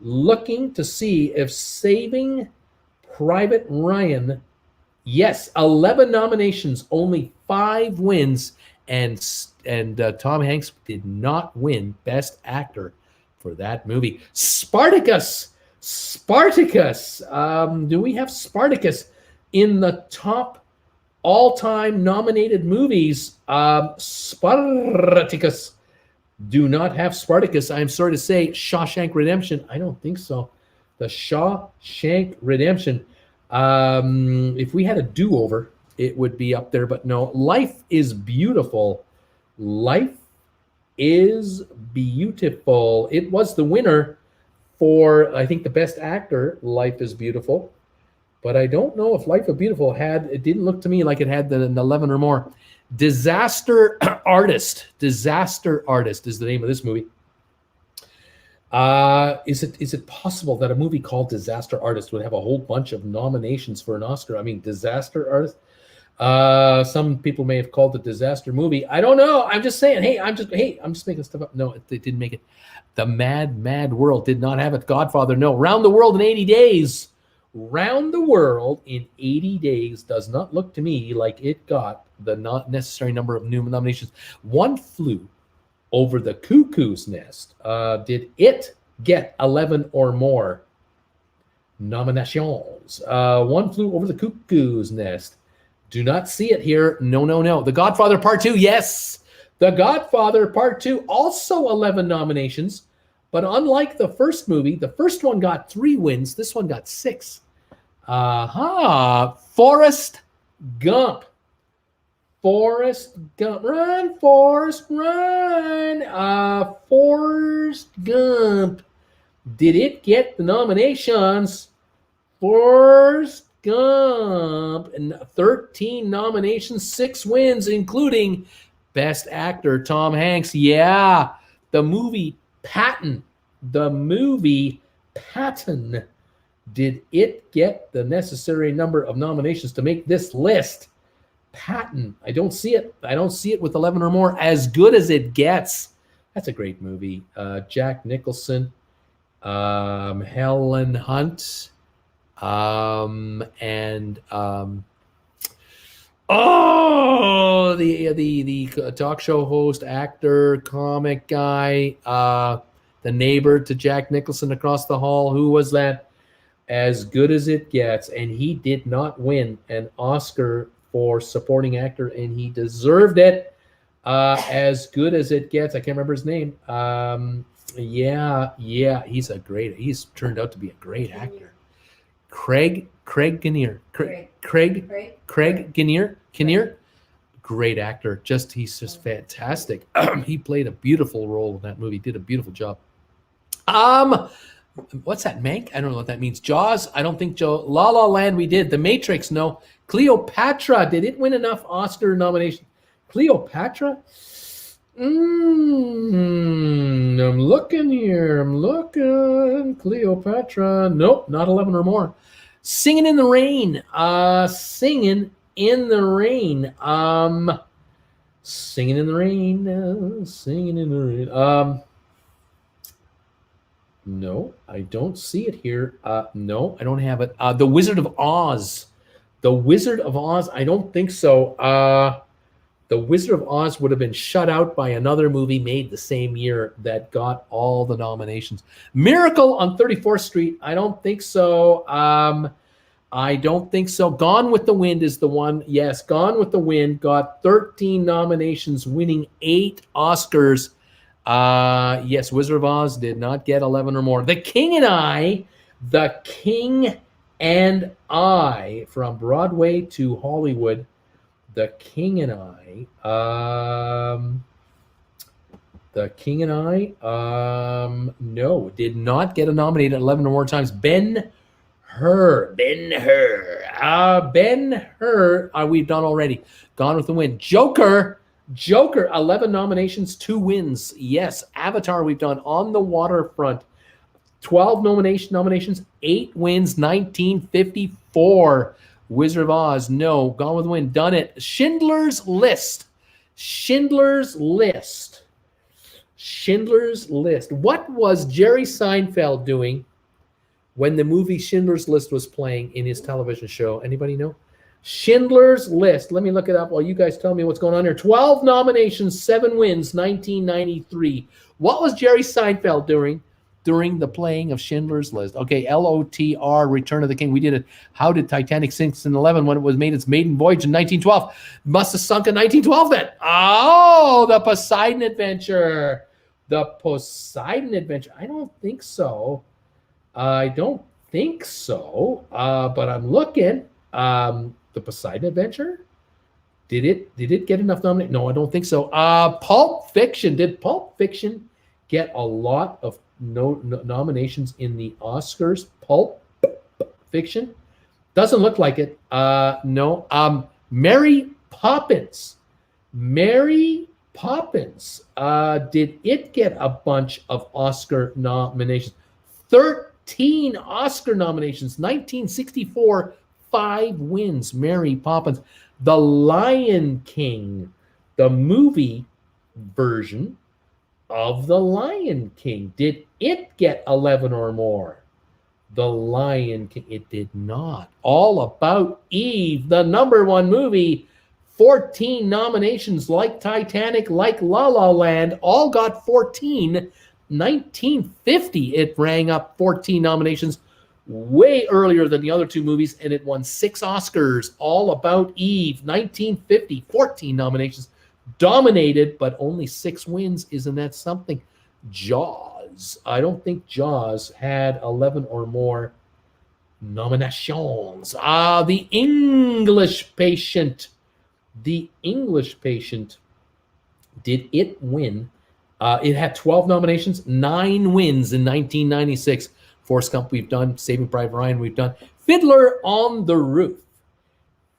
looking to see if Saving Private Ryan, yes, 11 nominations, only 5 wins, and Tom Hanks did not win Best Actor for that movie. Spartacus. Do we have Spartacus in the top all-time nominated movies? Spartacus. Do not have Spartacus. I'm sorry to say. Shawshank Redemption. I don't think so. The Shawshank Redemption. If we had a do-over, it would be up there, but no. Life is Beautiful. Life is Beautiful. It was the winner for, I think, the Best Actor, Life is Beautiful. But I don't know if Life is Beautiful it didn't look to me like it had the 11 or more. Disaster Artist. Disaster Artist is the name of this movie. Is it possible that a movie called Disaster Artist would have a whole bunch of nominations for an Oscar? I mean, Disaster Artist. Some people may have called it Disaster Movie. I don't know. I'm just saying. Hey, I'm just making stuff up. No, they didn't make it. The Mad World did not have it. Godfather, no. Round the World in 80 Days. Round the World in 80 Days does not look to me like it got the not necessary number of new nominations. One Flew Over the Cuckoo's Nest. Did it get 11 or more nominations? One Flew Over the Cuckoo's Nest. Do not see it here. No. The Godfather Part 2, yes. The Godfather Part 2, also 11 nominations. But unlike the first movie, the first one got 3 wins. This one got 6. Forrest Gump. Forrest Gump. Run, Forrest, run. Forrest Gump. Did it get the nominations? Forrest Gump. And 13 nominations, 6 wins, including Best Actor, Tom Hanks. Yeah, the movie Patton. The movie Patton. Did it get the necessary number of nominations to make this list? Patton. I don't see it. I don't see it with 11 or more. As Good as It Gets. That's a great movie. Jack Nicholson, Helen Hunt, the talk show host, actor, comic guy, the neighbor to Jack Nicholson across the hall. Who was that? As Good as It Gets. And he did not win an Oscar for supporting actor, and he deserved it. As Good as It Gets. I can't remember his name. He's turned out to be a great actor. Craig Kinnear. Craig Kinnear. Great actor. He's just fantastic. He played a beautiful role in that movie. Did a beautiful job. What's that, Mank? I don't know what that means. Jaws? I don't think Joe. La La Land we did. The Matrix, no. Cleopatra, did it win enough Oscar nominations? Cleopatra? I'm looking here. Cleopatra. Nope, not 11 or more. Singing in the Rain. Singing in the Rain. Singing in the Rain. Singing in the Rain. No, I don't see it here. No, I don't have it. The Wizard of Oz. The Wizard of Oz, I don't think so. The Wizard of Oz would have been shut out by another movie made the same year that got all the nominations. Miracle on 34th Street, I don't think so. I don't think so. Gone with the Wind is the one. Yes, Gone with the Wind got 13 nominations, winning 8 Oscars. Yes, Wizard of Oz did not get 11 or more. The King and I, from Broadway to Hollywood. The King and I, no, did not get nominated 11 or more times. Ben-Hur, we've done already. Gone with the Wind. Joker, 11 nominations, 2 wins. Yes, Avatar, we've done. On the Waterfront, 12 nominations, 8 wins, 1954. Wizard of Oz, no. Gone with the Wind, done it. Schindler's List. What was Jerry Seinfeld doing when the movie Schindler's List was playing in his television show? Anybody know? Schindler's List. Let me look it up while you guys tell me what's going on here. 12 nominations, 7 wins, 1993. What was Jerry Seinfeld doing during the playing of Schindler's List? Okay, LOTR, Return of the King. We did it. How did Titanic sink in 11 when it was made its maiden voyage in 1912? Must have sunk in 1912 then. Oh, the Poseidon Adventure. The Poseidon Adventure. I don't think so. I don't think so. But I'm looking. The Poseidon Adventure. Did it get enough nominations? No, I don't think so. Pulp Fiction. Did Pulp Fiction get a lot of nominations in the Oscars? Pulp Fiction. Doesn't look like it. No. Mary Poppins. Mary Poppins. Did it get a bunch of Oscar nominations? 13 Oscar nominations. 1964, 5 wins. Mary Poppins. The Lion King. The movie version of The Lion King. Did it get 11 or more? The Lion King. It did not. All About Eve, the #1 movie. 14 nominations, like Titanic, like La La Land, all got 14. 1950, it rang up 14 nominations, way earlier than the other 2 movies, and it won 6 Oscars. All About Eve, 1950, 14 nominations, dominated, but only 6 wins. Isn't that something? Jaws. I don't think Jaws had 11 or more nominations. The English Patient. The English Patient. Did it win? It had 12 nominations, 9 wins in 1996. Forrest Gump we've done. Saving Private Ryan we've done. Fiddler on the Roof.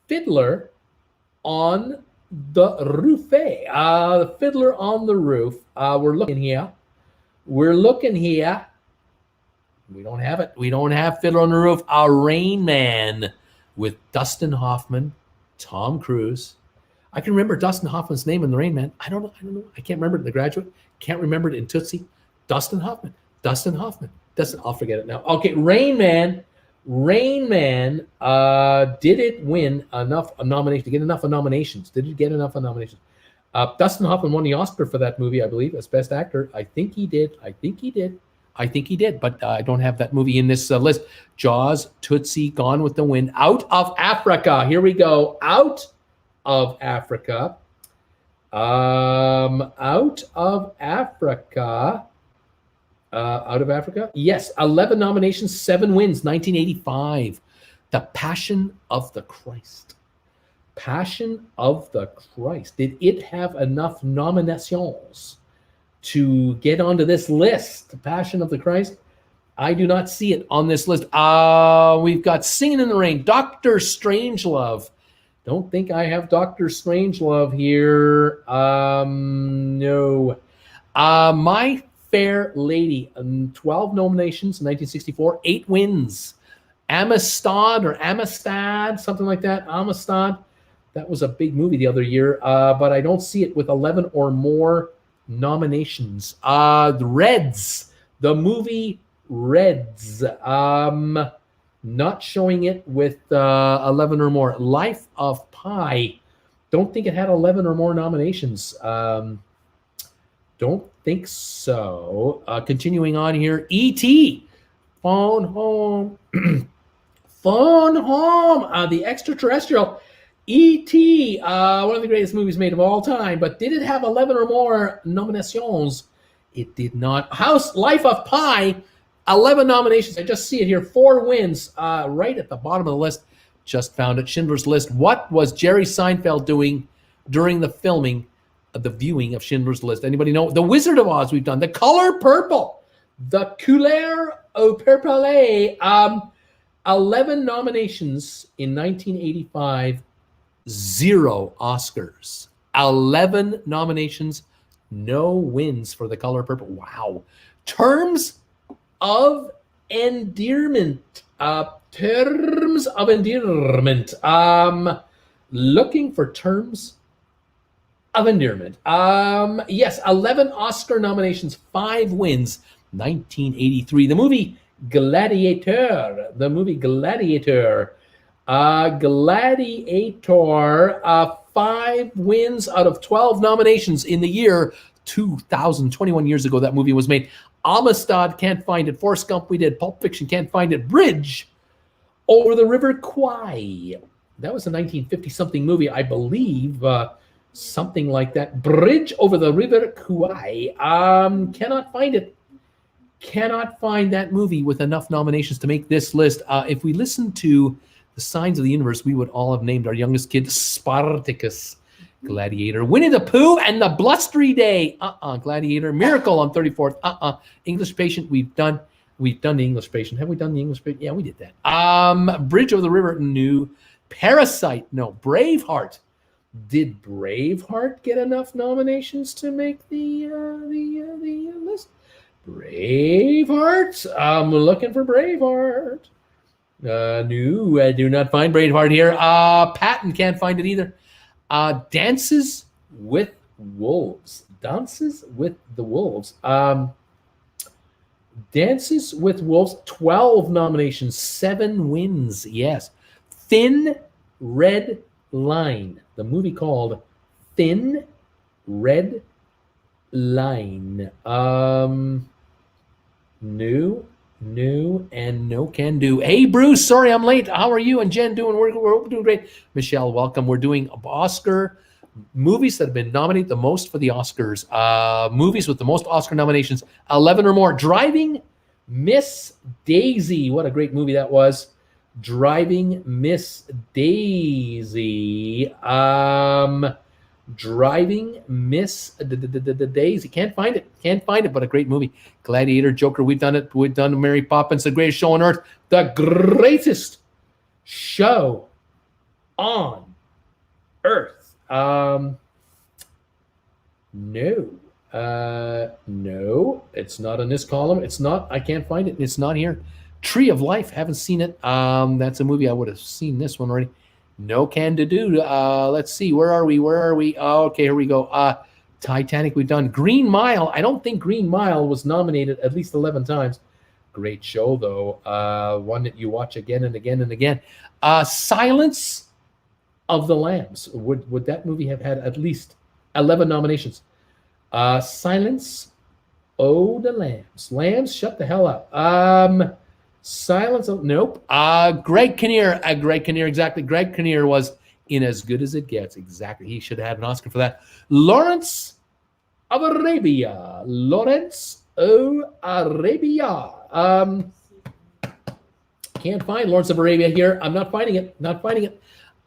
Fiddler on the Roof. Fiddler on the Roof. We're looking here. We don't have it. We don't have Fiddler on the Roof. Rain Man with Dustin Hoffman, Tom Cruise. I can remember Dustin Hoffman's name in The Rain Man. I don't know. I can't remember it in The Graduate. Can't remember it in Tootsie. Dustin Hoffman. I'll forget it now. Okay, Rain Man. Did it win enough nominations to get enough nominations? Did it get enough nominations? Dustin Hoffman won the Oscar for that movie, I believe, as Best Actor. I think he did, but I don't have that movie in this list. Jaws, Tootsie, Gone with the Wind, Out of Africa. Here we go. Out of Africa. Out of Africa. Yes, 11 nominations, 7 wins, 1985. The Passion of the Christ. Passion of the Christ. Did it have enough nominations to get onto this list? The Passion of the Christ. I do not see it on this list. We've got Singing in the Rain, Dr. Strangelove. Don't think I have Dr. Strangelove here. No. My Fair Lady, 12 nominations in 1964, 8 wins. Amistad, something like that. Amistad. That was a big movie the other year, but I don't see it with 11 or more nominations. The Reds, the movie Reds. Not showing it with 11 or more. Life of Pi. Don't think it had 11 or more nominations. Don't think so. Continuing on here. E.T. Phone Home. Phone Home. The Extraterrestrial. E.T., one of the greatest movies made of all time, but did it have 11 or more nominations? It did not. Life of Pi, 11 nominations. I just see it here. 4 wins, right at the bottom of the list. Just found it. Schindler's List. What was Jerry Seinfeld doing during the filming of the viewing of Schindler's List? Anybody know? The Wizard of Oz we've done. The Color Purple. The Couleur au Purple. 11 nominations in 1985. 0 Oscars. 11 nominations, no wins for The Color Purple. Wow. Terms of Endearment. Terms of Endearment. Looking for Terms of Endearment. Yes, 11 Oscar nominations, 5 wins. 1983. The movie Gladiator, the movie Gladiator. Gladiator, 5 wins out of 12 nominations in the year 2000, 21 years ago that movie was made. Amistad, can't find it. Forrest Gump, we did. Pulp Fiction, can't find it. Bridge over the River Kwai. That was a 1950-something movie, I believe. Something like that. Bridge over the River Kwai. Cannot find it. Cannot find that movie with enough nominations to make this list. If we listened to The Signs of the Universe, we would all have named our youngest kid Spartacus. Gladiator. Winnie the Pooh and the Blustery Day. Gladiator. Miracle on 34th. English Patient. We've done the English Patient. Have we done the English Patient? Yeah, we did that. Bridge over the River. No. Parasite. No. Braveheart. Did Braveheart get enough nominations to make the list? Braveheart. I'm looking for Braveheart. No, I do not find Braveheart here. Patton, can't find it either. Dances with Wolves. Dances with the Wolves. Dances with Wolves, 12 nominations, 7 wins. Yes. Thin Red Line. The movie called Thin Red Line. No, and no can do. Hey, Bruce, sorry I'm late. How are you and Jen doing? We're doing great. Michelle, welcome. We're doing Oscar movies that have been nominated the most for the Oscars. Movies with the most Oscar nominations, 11 or more. Driving Miss Daisy. What a great movie that was. Driving Miss Daisy. Driving Miss Daisy. Can't find it, but a great movie. Gladiator, Joker, we've done it. We've done Mary Poppins, The Greatest Show on Earth. The greatest show on earth. No, it's not in this column. It's not. I can't find it. It's not here. Tree of Life, haven't seen it. That's a movie I would have seen this one already. No can do. Let's see. Where are we? Oh, okay, here we go. Titanic, we've done. Green Mile. I don't think Green Mile was nominated at least 11 times. Great show, though. One that you watch again and again and again. Silence of the Lambs. Would that movie have had at least 11 nominations? Silence. Oh, the Lambs. Lambs, shut the hell up. Silence of, nope. Greg Kinnear. Greg Kinnear, exactly. Greg Kinnear was in As Good as It Gets. Exactly. He should have had an Oscar for that. Lawrence of Arabia. Lawrence of Arabia. Can't find Lawrence of Arabia here. I'm not finding it.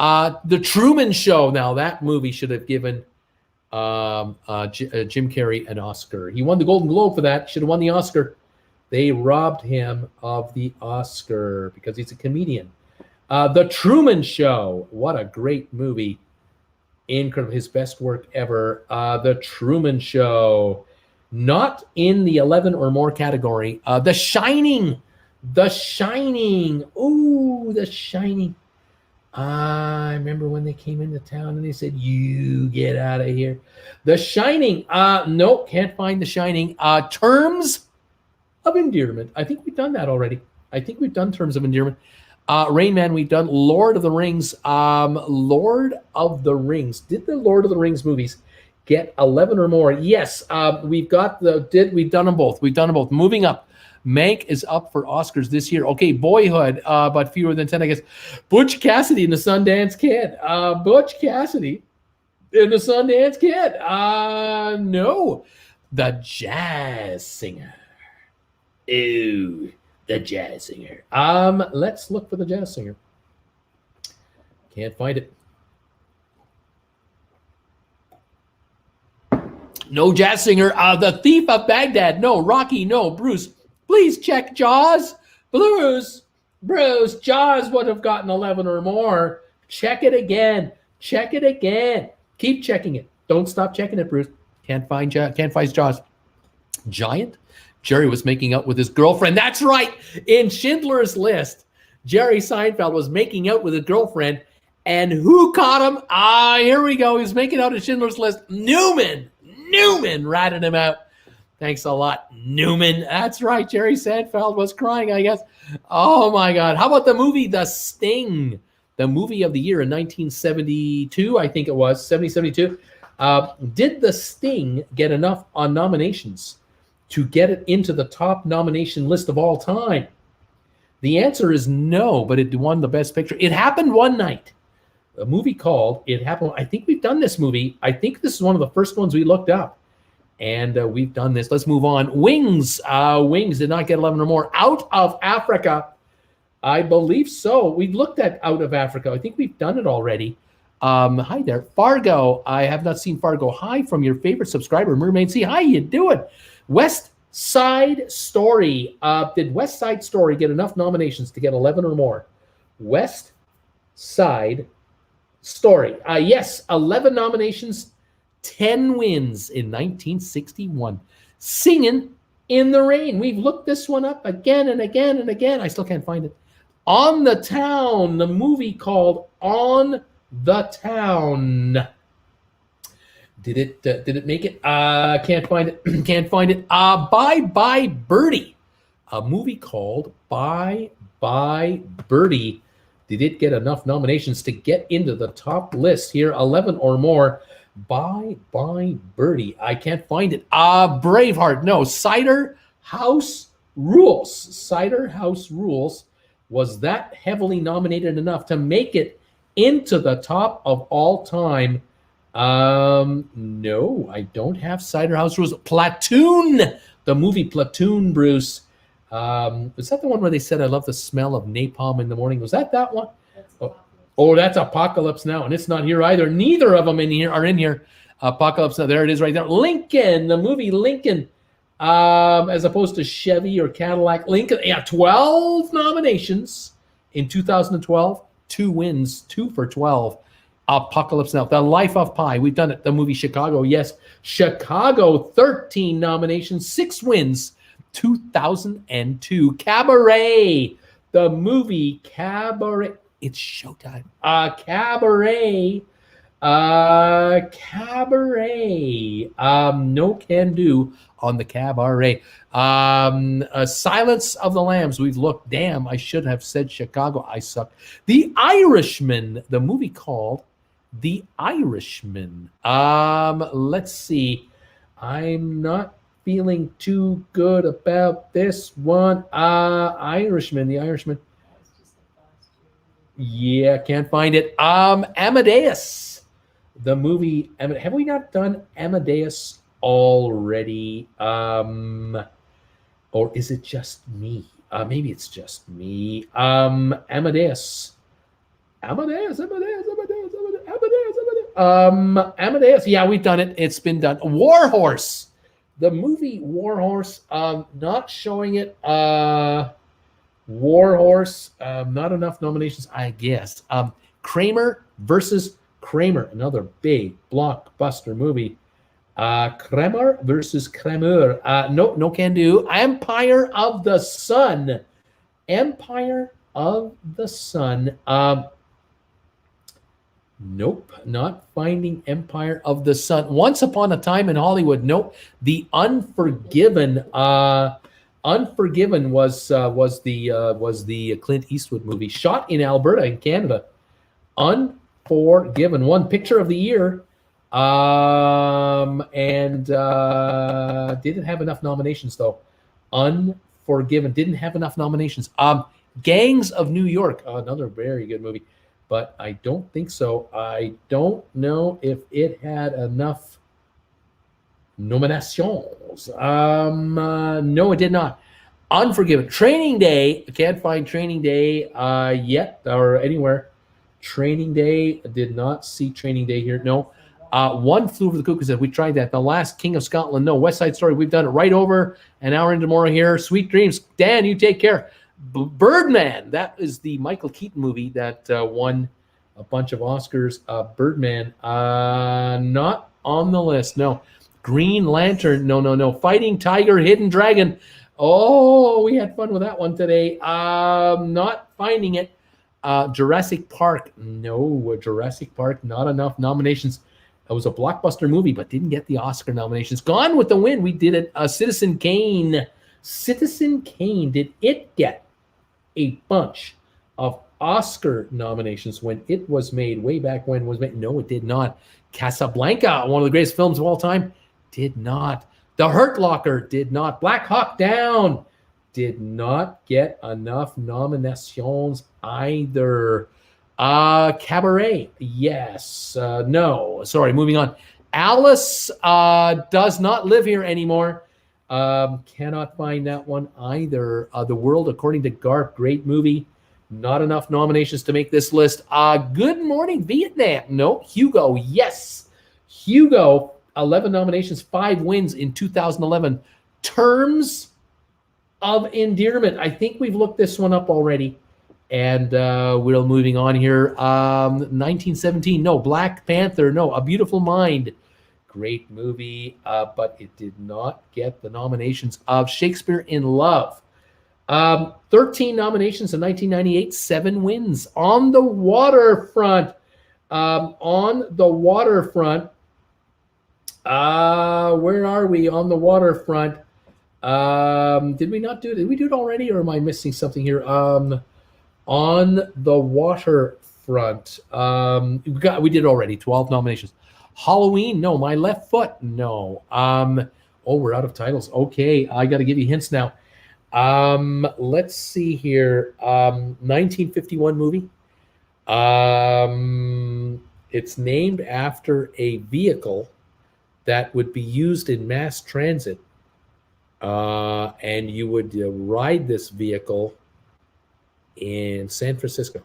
The Truman Show. Now, that movie should have given Jim Carrey an Oscar. He won the Golden Globe for that. Should have won the Oscar. They robbed him of the Oscar because he's a comedian. The Truman Show. What a great movie. Incredible. His best work ever. The Truman Show. Not in the 11 or more category. The Shining. The Shining. Ooh, The Shining. I remember when they came into town and they said, "You get out of here." The Shining. Nope, can't find The Shining. Terms of Endearment. I think we've done that already. I think we've done Terms of Endearment. Rain Man, we've done. Lord of the Rings. Lord of the Rings. Did the Lord of the Rings movies get 11 or more? Yes. We've done them both. Moving up. Mank is up for Oscars this year. Okay, Boyhood, but fewer than 10, I guess. Butch Cassidy and the Sundance Kid. Butch Cassidy and the Sundance Kid. No. The Jazz Singer. Ooh, The Jazz Singer. Let's look for The Jazz Singer. Can't find it. No Jazz Singer. The Thief of Baghdad. No. Rocky. No. Bruce. Please check Jaws. Bruce, Jaws would have gotten 11 or more. Check it again. Keep checking it. Don't stop checking it, Bruce. Can't find Jaws. Giant. Jerry was making out with his girlfriend. That's right. In Schindler's List, Jerry Seinfeld was making out with his girlfriend. And who caught him? Here we go. He was making out in Schindler's List. Newman ratted him out. Thanks a lot, Newman. That's right. Jerry Seinfeld was crying, I guess. Oh, my God. How about the movie The Sting? The movie of the year in 1972, I think it was, 72. Did The Sting get enough on nominations to get it into the top nomination list of all time? The answer is no, but it won the Best Picture. It happened one night. A movie called It Happened. I think we've done this movie. I think this is one of the first ones we looked up. And we've done this. Let's move on. Wings. Wings did not get 11 or more. Out of Africa. I believe so. We've looked at Out of Africa. I think we've done it already. Hi there. Fargo. I have not seen Fargo. Hi from your favorite subscriber, Mermaid C. How you doing? West Side Story. Did West Side Story get enough nominations to get 11 or more? West Side Story. Yes, 11 nominations, 10 wins in 1961. Singing in the Rain. We've looked this one up again and again and again. I still can't find it. On the Town, the movie called On the Town. Did it make it? Can't find it. Can't find it. Bye Bye Birdie, a movie called Bye Bye Birdie. Did it get enough nominations to get into the top list here? 11 or more. Bye Bye Birdie. I can't find it. Braveheart. No. Cider House Rules. Cider House Rules. Was that heavily nominated enough to make it into the top of all time? No, I don't have Cider House Rules. Platoon. The movie Platoon, Bruce. Was that the one where they said, I love the smell of napalm in the morning? Was that one? Oh, that's Apocalypse Now, and it's not here either. Neither of them are in here. Apocalypse Now, there it is right there. Lincoln, the movie Lincoln, as opposed to Chevy or Cadillac. Lincoln, 12 nominations in 2012, 2 wins, 2 for 12. Apocalypse Now, The Life of Pi, we've done it. The movie Chicago, yes. Chicago, 13 nominations, 6 wins, 2002. Cabaret, the movie Cabaret. It's showtime. Cabaret. Cabaret. No can do on the Cabaret. Silence of the Lambs. We've looked. Damn, I should have said Chicago. I suck. The Irishman. The movie called The Irishman. Let's see. I'm not feeling too good about this one. Irishman. The Irishman. Yeah, can't find it. Amadeus, the movie. Have we not done Amadeus already? Or is it just me? Maybe it's just me. Amadeus. Amadeus. Yeah, we've done it. It's been done. War Horse, the movie War Horse. Not showing it. War Horse, not enough nominations, I guess. Kramer versus Kramer, another big blockbuster movie. Kramer versus Kramer. No can do. Empire of the Sun. Empire of the Sun. Nope, not finding Empire of the Sun. Once Upon a Time in Hollywood. Nope. The Unforgiven. Unforgiven was the Clint Eastwood movie shot in Alberta in Canada. Unforgiven won Picture of the Year, and didn't have enough nominations though. Unforgiven didn't have enough nominations. Gangs of New York, another very good movie, but I don't think so. I don't know if it had enough nominations. No, it did not. Unforgiven. Training Day. I can't find Training Day yet or anywhere. Training Day. Did not see Training Day here. No. One Flew Over the Cuckoo's Nest. We tried that. The Last King of Scotland. No. West Side Story. We've done it right over an hour into tomorrow here. Sweet Dreams. Dan, you take care. Birdman. That is the Michael Keaton movie that won a bunch of Oscars. Birdman. Not on the list. No. Green Lantern. No. Fighting Tiger, Hidden Dragon. Oh, we had fun with that one today. Not finding it. Jurassic Park. No, Jurassic Park. Not enough nominations. It was a blockbuster movie, but didn't get the Oscar nominations. Gone with the Wind, we did it. Citizen Kane. Citizen Kane, did it get a bunch of Oscar nominations when it was made, way back when it was made? No, it did not. Casablanca, one of the greatest films of all time, did not. The Hurt Locker did not. Black Hawk Down did not get enough nominations either. Cabaret, yes. No, sorry, moving on. Alice does not live here anymore. Cannot find that one either. The World According to Garp, great movie. Not enough nominations to make this list. Good Morning Vietnam. No. Hugo, yes. Hugo, 11 nominations, 5 wins in 2011. Terms of Endearment. I think we've looked this one up already. And we're moving on here. 1917, no. Black Panther, no. A Beautiful Mind. Great movie, but it did not get the nominations of Shakespeare in Love. 13 nominations in 1998, 7 wins. On the Waterfront. On the Waterfront. Where are we on the Waterfront? Did we not do it? Did we do it already, or am I missing something here? On the Waterfront. We did it already. 12 nominations. Halloween, no. My Left Foot, no. We're out of titles. Okay, I got to give you hints now. Let's see here. 1951 movie. It's named after a vehicle that would be used in mass transit, and you would ride this vehicle in San Francisco.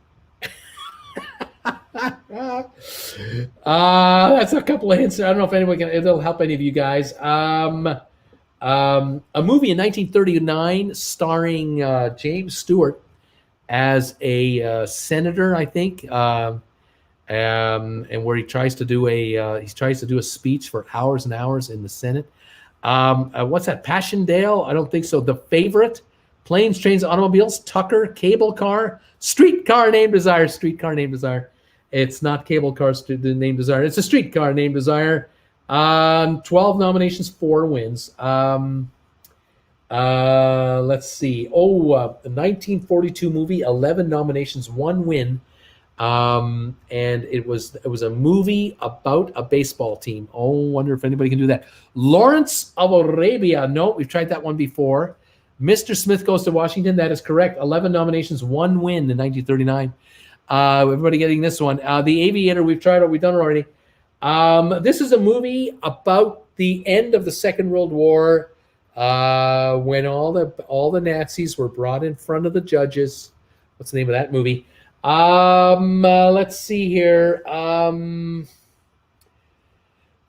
That's a couple of hints. I don't know if anyone can. It'll help any of you guys. A movie in 1939 starring James Stewart as a senator, I think, and where he tries to do a speech for hours and hours in the Senate. What's that? Passchendaele? I don't think so. The Favorite, Planes, Trains, Automobiles, Tucker, Cable Car, Streetcar Named Desire. Streetcar Named Desire. It's not Cable Car Named Desire. It's a Streetcar Named Desire. 12 nominations, 4 wins. Let's see. The 1942 movie, 11 nominations, 1 win. And it was a movie about a baseball team. Wonder if anybody can do that. Lawrence of Arabia. No, we've tried that one before. Mr. Smith Goes to Washington. That is correct. 11 nominations, 1 win in 1939. Everybody getting this one. The Aviator, we've done it already. This is a movie about the end of the Second World War, when all the Nazis were brought in front of the judges. What's the name of that movie? Let's see here.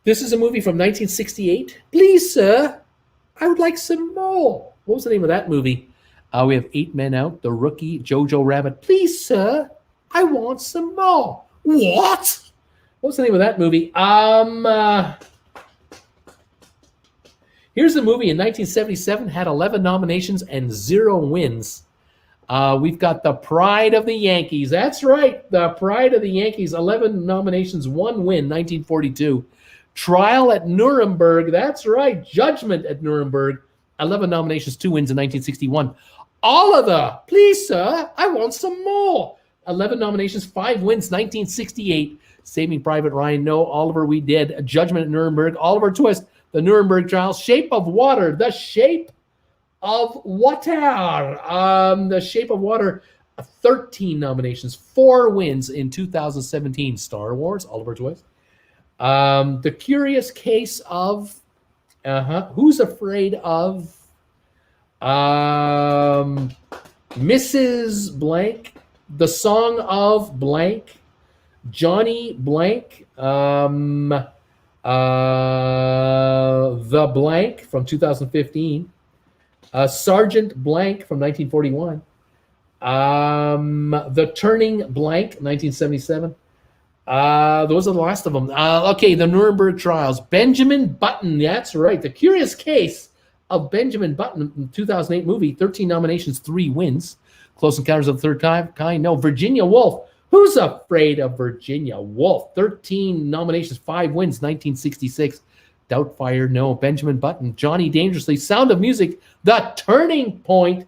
This is a movie from 1968. Please, sir, I would like some more. What was the name of that movie? We have 8 Men Out, The Rookie, Jojo Rabbit. Please, sir, I want some more. What? What's the name of that movie? Here's a movie in 1977, had 11 nominations and 0 wins. We've got The Pride of the Yankees. That's right, The Pride of the Yankees. 11 nominations, 1 win, 1942. Trial at Nuremberg. That's right, Judgment at Nuremberg. 11 nominations, 2 wins in 1961. Oliver, please, sir, I want some more. 11 nominations, 5 wins, 1968. Saving Private Ryan, no. Oliver, we did. Judgment at Nuremberg. Oliver Twist, The Nuremberg Trials. Shape of Water. The Shape of Water. The Shape of Water. 13 nominations, 4 wins in 2017. Star Wars. Oliver Twist. The Curious Case of. Who's Afraid of? Mrs. Blank. The Song of Blank. Johnny Blank, The Blank from 2015, Sergeant Blank from 1941, The Turning Blank, 1977. Those are the last of them. Okay, The Nuremberg Trials. Benjamin Button, that's right. The Curious Case of Benjamin Button, 2008 movie, 13 nominations, 3 wins. Close Encounters of the Third Kind, no. Virginia Woolf. Who's Afraid of Virginia Woolf? 13 nominations, 5 wins, 1966. Doubtfire, no. Benjamin Button, Johnny Dangerously, Sound of Music, The Turning Point,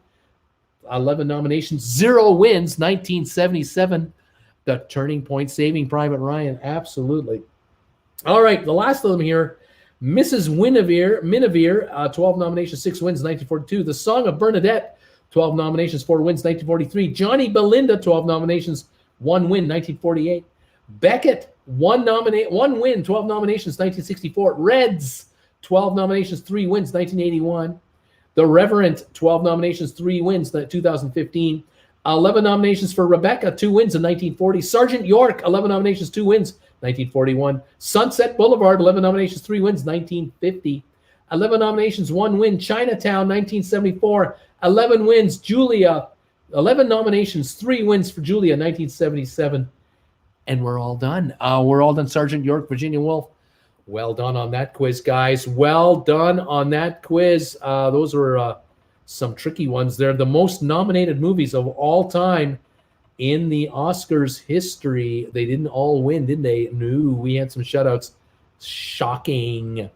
11 nominations, 0 wins, 1977. The Turning Point, Saving Private Ryan, absolutely. All right, the last of them here, Mrs. Miniver, 12 nominations, 6 wins, 1942. The Song of Bernadette, 12 nominations, 4 wins, 1943. Johnny Belinda, 12 nominations, 1 win, 1948. Beckett, 1 win, 12 nominations, 1964. Reds, 12 nominations, 3 wins, 1981. The Reverend, 12 nominations, 3 wins, 2015. 11 nominations for Rebecca, 2 wins in 1940. Sergeant York, 11 nominations, 2 wins, 1941. Sunset Boulevard, 11 nominations, 3 wins, 1950. 11 nominations, 1 win. Chinatown, 1974. 11 wins. Julia, 11 nominations, 3 wins for Julia, 1977. And we're all done. We're all done. Sergeant York, Virginia Woolf. Well done on that quiz, guys. Well done on that quiz. Those were some tricky ones there. The most nominated movies of all time in the Oscars history. They didn't all win, didn't they? No, we had some shutouts. Shocking.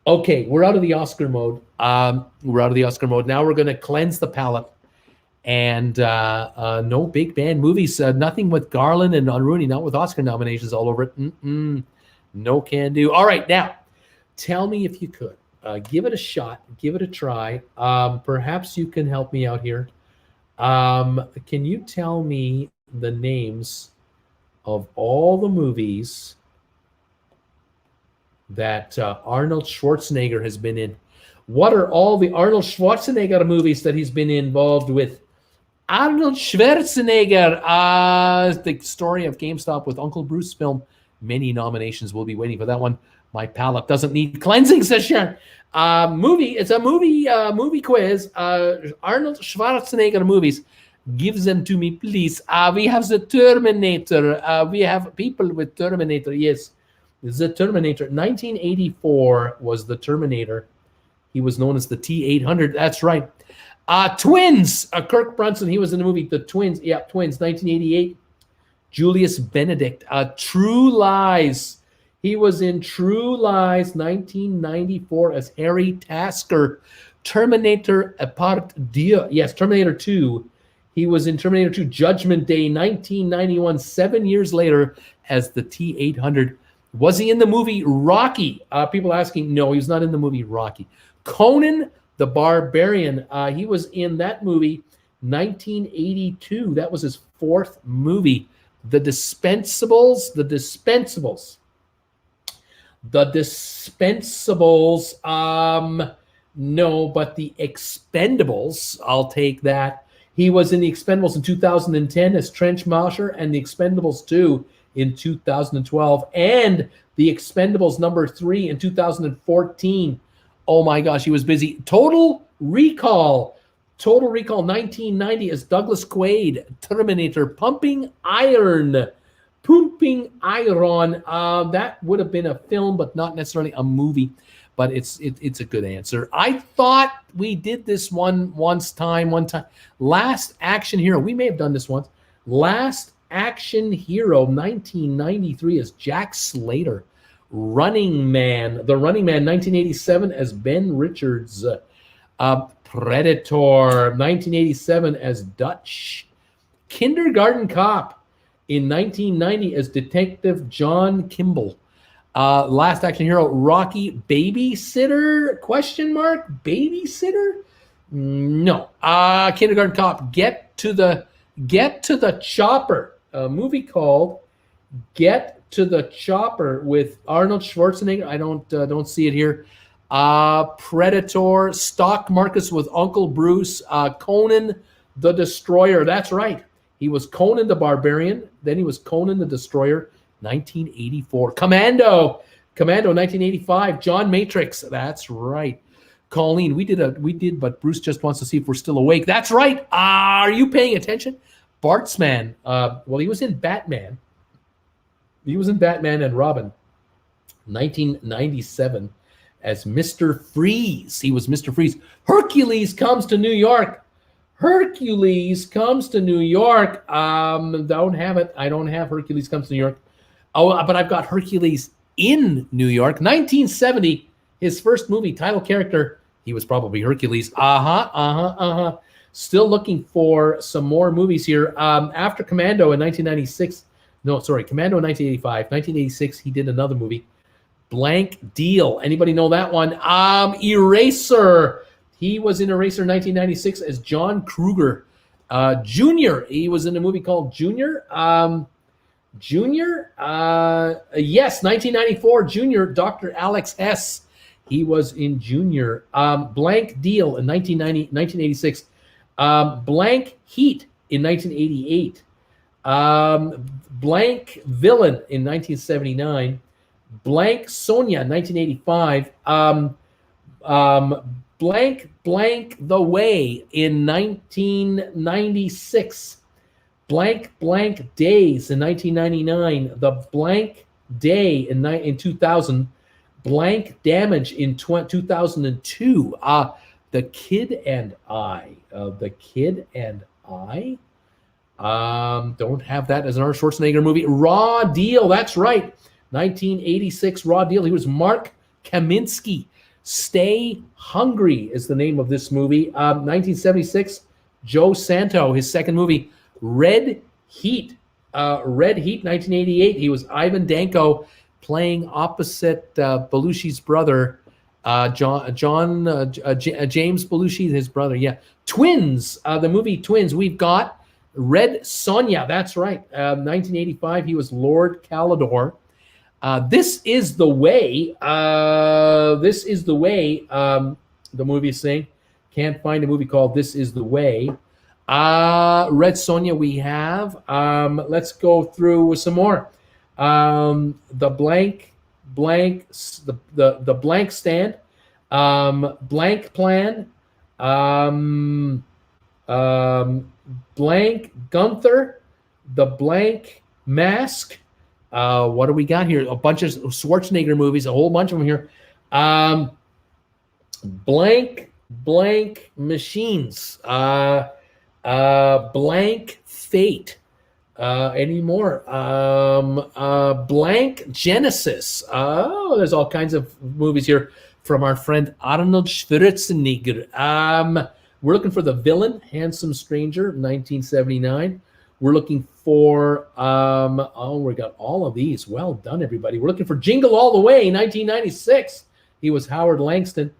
Okay, we're out of the Oscar mode. Now we're going to cleanse the palate. And no big band movies. Nothing with Garland and Rooney, not with Oscar nominations all over it. No can do. All right, now, tell me if you could. Give it a shot. Give it a try. Perhaps you can help me out here. Can you tell me the names of all the movies that Arnold Schwarzenegger has been in? What are all the Arnold Schwarzenegger movies that he's been involved with? Arnold Schwarzenegger, the story of GameStop with Uncle Bruce film. Many nominations. We'll be waiting for that one. My palate doesn't need cleansing, says Sharon. It's a movie quiz. Arnold Schwarzenegger movies. Give them to me, please. We have the Terminator. We have people with Terminator. Yes, the Terminator. 1984 was the Terminator. He was known as the T-800. That's right. Twins. Kirk Brunson. He was in the movie The Twins. Yeah, Twins. 1988. Julius Benedict. True Lies. He was in True Lies, 1994, as Harry Tasker. Terminator Part 2. Yes, Terminator 2. He was in Terminator 2 Judgment Day, 1991, 7 years later, as the T-800. Was he in the movie Rocky? People asking, no, he was not in the movie Rocky. Conan the Barbarian. He was in that movie, 1982. That was his 4th movie. The Dispensables. No, but The Expendables, I'll take that. He was in The Expendables in 2010 as Trench Mosher, and The Expendables 2 in 2012, and The Expendables number 3 in 2014. Oh my gosh, he was busy. Total Recall 1990 as Douglas Quaid. Terminator, Pumping Iron. That would have been a film, but not necessarily a movie. But it's a good answer. I thought we did this one time. Last Action Hero. We may have done this once. Last Action Hero, 1993 as Jack Slater. Running Man. The Running Man, 1987 as Ben Richards. Predator, 1987 as Dutch. Kindergarten Cop in 1990 as Detective John Kimball. Last Action Hero, Rocky. Babysitter? ? Babysitter? No. Kindergarten Cop. Get to the Chopper. A movie called Get to the Chopper with Arnold Schwarzenegger. I don't see it here. Predator. Stock Marcus with Uncle Bruce. Conan the Destroyer. That's right. He was Conan the Barbarian. Then he was Conan the Destroyer. 1984. Commando, 1985. John Matrix. That's right. Colleen, we did, but Bruce just wants to see if we're still awake. That's right. Are you paying attention? Bartsman. Well, he was in Batman. He was in Batman and Robin. 1997 as Mr. Freeze. He was Mr. Freeze. Hercules Comes to New York. Hercules Comes to New York. Don't have it. I don't have Hercules Comes to New York. Oh, but I've got Hercules in New York. 1970, his first movie, title character. He was probably Hercules. Still looking for some more movies here. After Commando in 1996. No, sorry, Commando in 1985. 1986, he did another movie. Blank Deal. Anybody know that one? Eraser. He was in Eraser 1996 as John Kruger Jr. He was in a movie called Junior. Yes, 1994, Junior, Dr. Alex Hess. He was in Junior. Blank Deal in 1986. Blank Heat in 1988. Blank Villain in 1979. Blank Sonia, 1985. Blank The Way in 1996. Blank Days in 1999. The Blank Day in 2000. Blank Damage in 2002. The Kid and I. The Kid and I. Don't have that as an Arnold Schwarzenegger movie. Raw Deal. That's right. 1986 Raw Deal. He was Mark Kaminsky. Stay Hungry is the name of this movie. 1976, Joe Santo, his second movie. Red Heat. 1988. He was Ivan Danko playing opposite Belushi's brother, James Belushi, his brother. Yeah. Twins. The movie Twins. We've got Red Sonja. That's right. 1985. He was Lord Calidor. This Is the Way. This Is the Way. The movie is saying. Can't find a movie called This Is the Way. Red Sonja we have. Let's go through some more. The Blank Stand. Blank Plan. Blank Gunther. The Blank Mask. What do we got here? A bunch of Schwarzenegger movies, a whole bunch of them here. Blank Machines. Blank Fate. Any more? Blank Genesis. Oh, there's all kinds of movies here from our friend Arnold Schwarzenegger. We're looking for The Villain, Handsome Stranger, 1979. We're looking for, we got all of these. Well done, everybody. We're looking for Jingle All the Way, 1996. He was Howard Langston.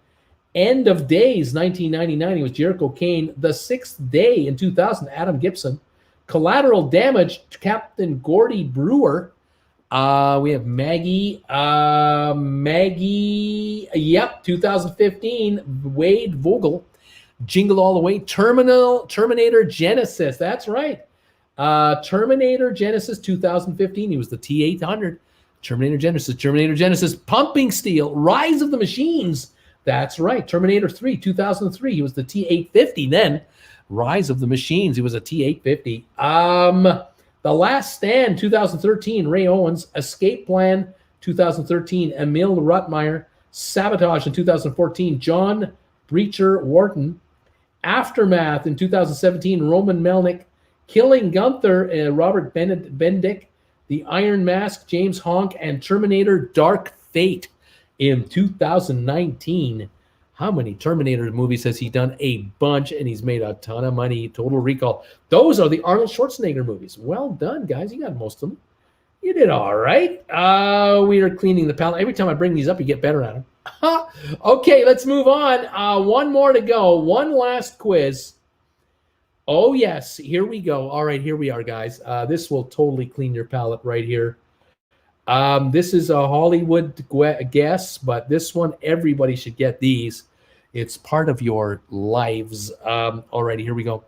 End of Days, 1999. He was Jericho Kane. The Sixth Day in 2000, Adam Gibson. Collateral Damage, Captain Gordy Brewer. We have Maggie. Yep, 2015, Wade Vogel. Jingle All the Way. Terminator Genesis. That's right. Terminator Genesis 2015. He was the T-800. Terminator Genesis. Pumping Steel. Rise of the Machines. That's right. Terminator 3 2003. He was the T-850 then. Rise of the Machines. He was a T-850. The Last Stand 2013. Ray Owens. Escape Plan 2013. Emil Ruttmeyer. Sabotage in 2014. John Breacher Wharton. Aftermath in 2017. Roman Melnick. Killing Gunther, Robert Bendick, The Iron Mask, James Honk, and Terminator Dark Fate in 2019. How many Terminator movies has he done? A bunch, and he's made a ton of money. Total Recall. Those are the Arnold Schwarzenegger movies. Well done, guys. You got most of them. You did all right. We are cleaning the palette. Every time I bring these up, you get better at them. Okay, let's move on. One more to go. One last quiz. Oh, yes. Here we go. All right, here we are, guys. This will totally clean your palate right here. This is a Hollywood guess, but this one, everybody should get these. It's part of your lives. All right, here we go.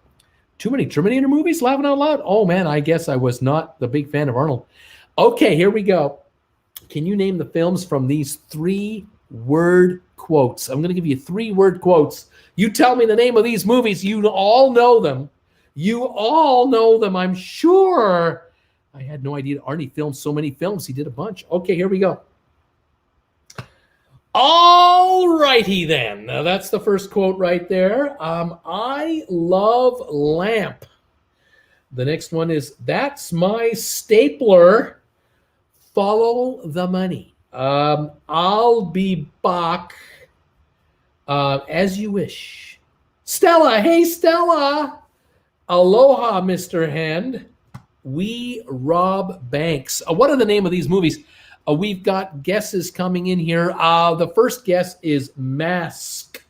Too many Terminator movies? Laughing out loud? Oh, man, I guess I was not the big fan of Arnold. Okay, here we go. Can you name the films from these 3-word quotes? I'm going to give you 3-word quotes. You tell me the name of these movies. You all know them. I'm sure. I had no idea Arnie filmed so many films. He did a bunch. Okay, here we go. All righty then. Now that's the first quote right there. I love lamp. The next one is, that's my stapler. Follow the money. I'll be back as you wish. Stella, hey Stella. Aloha, Mr. Hand. We rob banks. What are the name of these movies? We've got guesses coming in here. The first guess is Mask.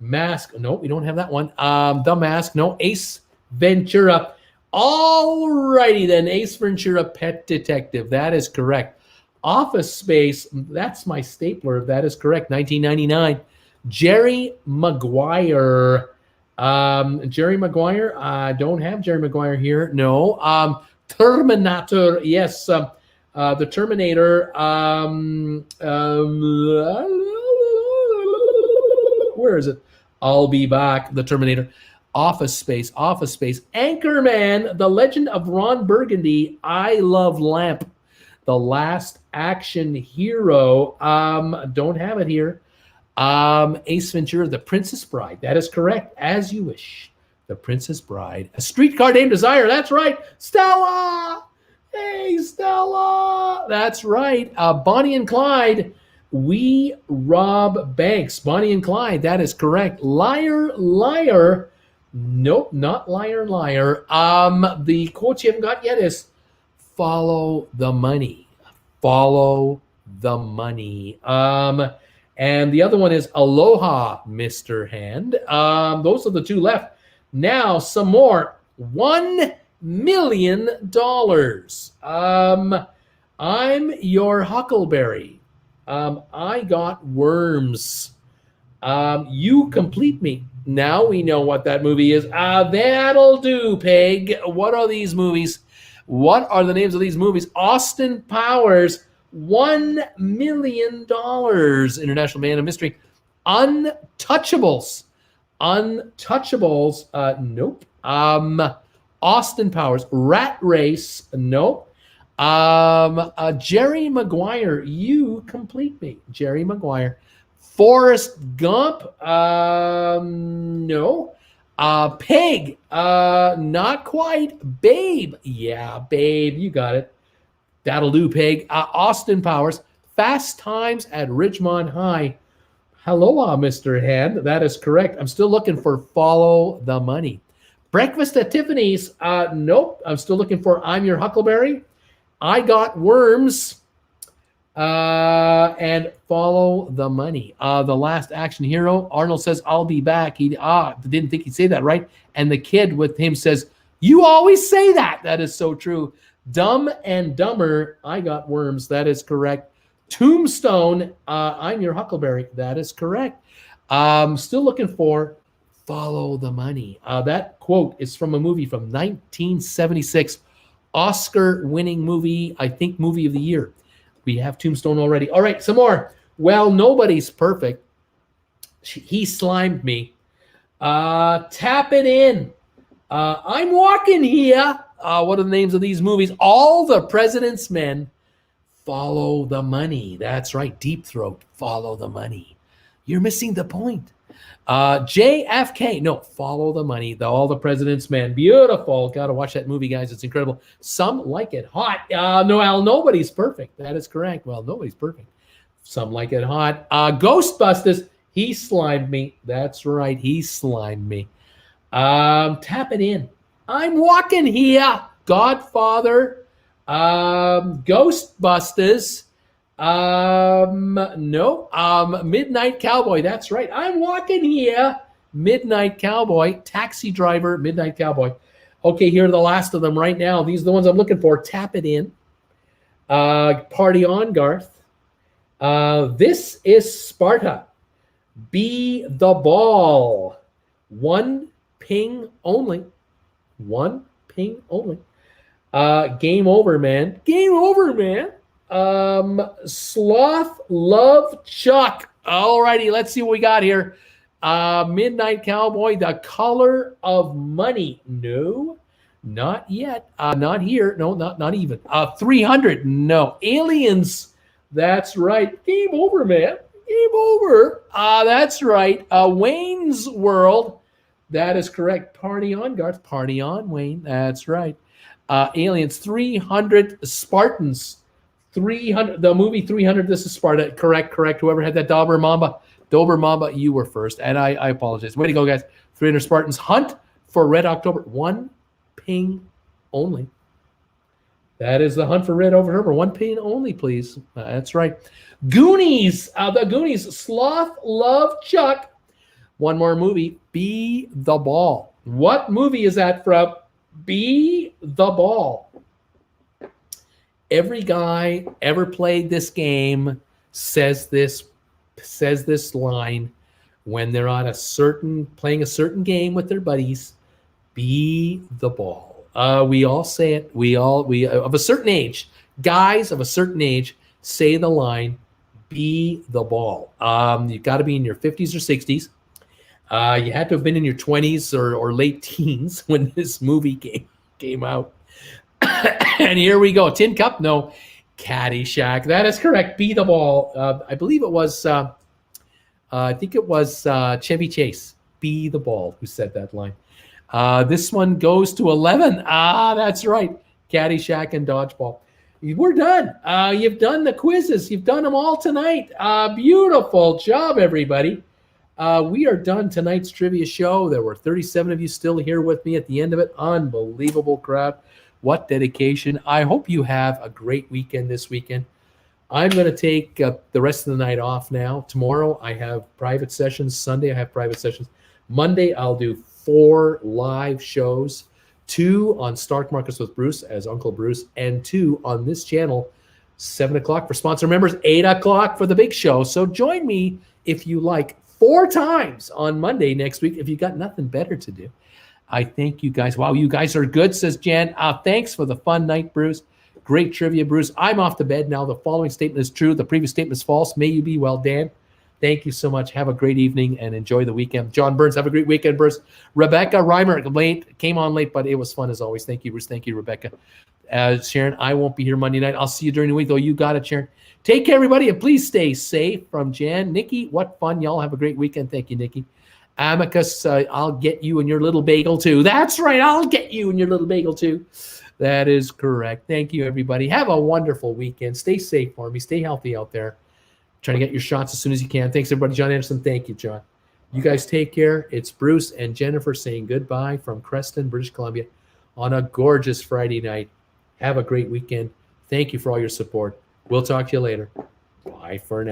Mask. No, we don't have that one. The Mask. No. Ace Ventura. All righty then. Ace Ventura, Pet Detective. That is correct. Office Space. That's my stapler. That is correct. 1999. Jerry Maguire. Jerry Maguire. I don't have Jerry Maguire here. No. Terminator. Yes. The Terminator. Where is it? I'll be back. The Terminator. Office Space. Office Space. Anchorman. The Legend of Ron Burgundy. I Love Lamp. The Last Action Hero. Don't have it here. Ace Ventura. The Princess Bride. That is correct. As You Wish. The Princess Bride. A Streetcar Named Desire. That's right. Stella. Hey, Stella. That's right. Bonnie and Clyde. We rob banks. Bonnie and Clyde. That is correct. Liar, liar. Nope, not liar, liar. The quote you haven't got yet is follow the money. Follow the money. And the other one is Aloha, Mr. Hand. Those are the two left. Now, some more. $1 million. I'm your Huckleberry. I got worms. You complete me. Now we know what that movie is. That'll do, Peg. What are these movies? What are the names of these movies? Austin Powers, $1 million. International Man of Mystery. Untouchables. Untouchables. Nope. Austin Powers. Rat Race. Nope. Jerry Maguire. You complete me. Jerry Maguire. Forrest Gump. No. Pig. Not quite. Babe. Yeah, Babe. You got it. That'll do, Pig. Austin Powers. Fast Times at Ridgemont High. Aloha, Mr. Hand. That is correct. I'm still looking for Follow the Money. Breakfast at Tiffany's. Nope. I'm still looking for I'm Your Huckleberry. I Got Worms. And Follow the Money. The Last Action Hero. Arnold says, I'll be back. He didn't think he'd say that, right? And the kid with him says, you always say that. That is so true. Dumb and Dumber. I Got Worms. That is correct. Tombstone. I'm Your Huckleberry. That is correct. Still looking for Follow the Money. That quote is from a movie from 1976. Oscar-winning movie. I think movie of the year. We have Tombstone already. All right, some more. Well, nobody's perfect. He slimed me. Tap it in. I'm walking here. What are the names of these movies? All the President's Men. Follow the Money. That's right. Deep Throat. Follow the Money. You're missing the point. JFK. No, Follow the Money. All the President's Men. Beautiful. Got to watch that movie, guys. It's incredible. Some like it hot. Nobody's perfect. That is correct. Well, nobody's perfect. Some like it hot. Ghostbusters. He slimed me. That's right. He slimed me. Tap it in. I'm walking here. Godfather. Ghostbusters. No. Midnight Cowboy. That's right. I'm walking here. Midnight Cowboy. Taxi Driver. Midnight Cowboy. Okay, here are the last of them right now. These are the ones I'm looking for. Tap it in. Party on, Garth. This is Sparta. Be the Ball. One ping only. One ping only. Game over, man. Game over, man. Sloth Love Chuck. All righty, let's see what we got here. Midnight Cowboy, The Color of Money. No, not yet. Not here. No, not even. 300. No. Aliens. That's right. Game over, man. Game over. That's right. Wayne's World. That is correct. Party on, Garth. Party on, Wayne. That's right. Aliens, 300 Spartans. 300. The movie 300. This is Sparta. Correct. Whoever had that Dober Mamba, you were first. And I apologize. Way to go, guys. 300 Spartans. Hunt for Red October. 1 ping only. That is the Hunt for Red October. 1 ping only, please. That's right. Goonies. The Goonies. Sloth, Love, Chuck. One more movie. Be the Ball. What movie is that from? Be the Ball. Every guy ever played this game says this line when they're on playing a certain game with their buddies. Be the ball. We all say it. We of a certain age, guys of a certain age say the line, be the ball. You've got to be in your 50s or 60s. You had to have been in your 20s or late teens when this movie came out. And here we go. Tin Cup? No. Caddyshack. That is correct. Be the ball. I believe it was, I think it was Chevy Chase. Be the ball who said that line. This one goes to 11. That's right. Caddyshack and Dodgeball. We're done. You've done the quizzes. You've done them all tonight. Beautiful job, everybody. We are done tonight's trivia show. There were 37 of you still here with me at the end of it. Unbelievable crowd. What dedication. I hope you have a great weekend this weekend. I'm going to take the rest of the night off now. Tomorrow I have private sessions. Sunday I have private sessions. Monday I'll do 4 live shows. 2 on Stark Markets with Bruce as Uncle Bruce, and 2 on this channel, 7 o'clock for sponsor members, 8 o'clock for the big show. So join me if you like 4 times on Monday next week if you got nothing better to do. I thank you guys. Wow, you guys are good, says Jan. Thanks for the fun night, Bruce. Great trivia, Bruce. I'm off to bed now. The following statement is true. The previous statement is false. May you be well, Dan. Thank you so much. Have a great evening and enjoy the weekend. John Burns, have a great weekend, Bruce. Rebecca Reimer, came on late, but it was fun as always. Thank you, Bruce. Thank you, Rebecca. Sharon, I won't be here Monday night. I'll see you during the week, though. You got it, Sharon. Take care, everybody, and please stay safe. From Jan. Nikki, what fun. Y'all have a great weekend. Thank you, Nikki. Amicus, I'll get you and your little bagel, too. That's right. I'll get you and your little bagel, too. That is correct. Thank you, everybody. Have a wonderful weekend. Stay safe for me. Stay healthy out there. Trying to get your shots as soon as you can. Thanks, everybody. John Anderson, thank you, John. You guys take care. It's Bruce and Jennifer saying goodbye from Creston, British Columbia on a gorgeous Friday night. Have a great weekend. Thank you for all your support. We'll talk to you later. Bye for now.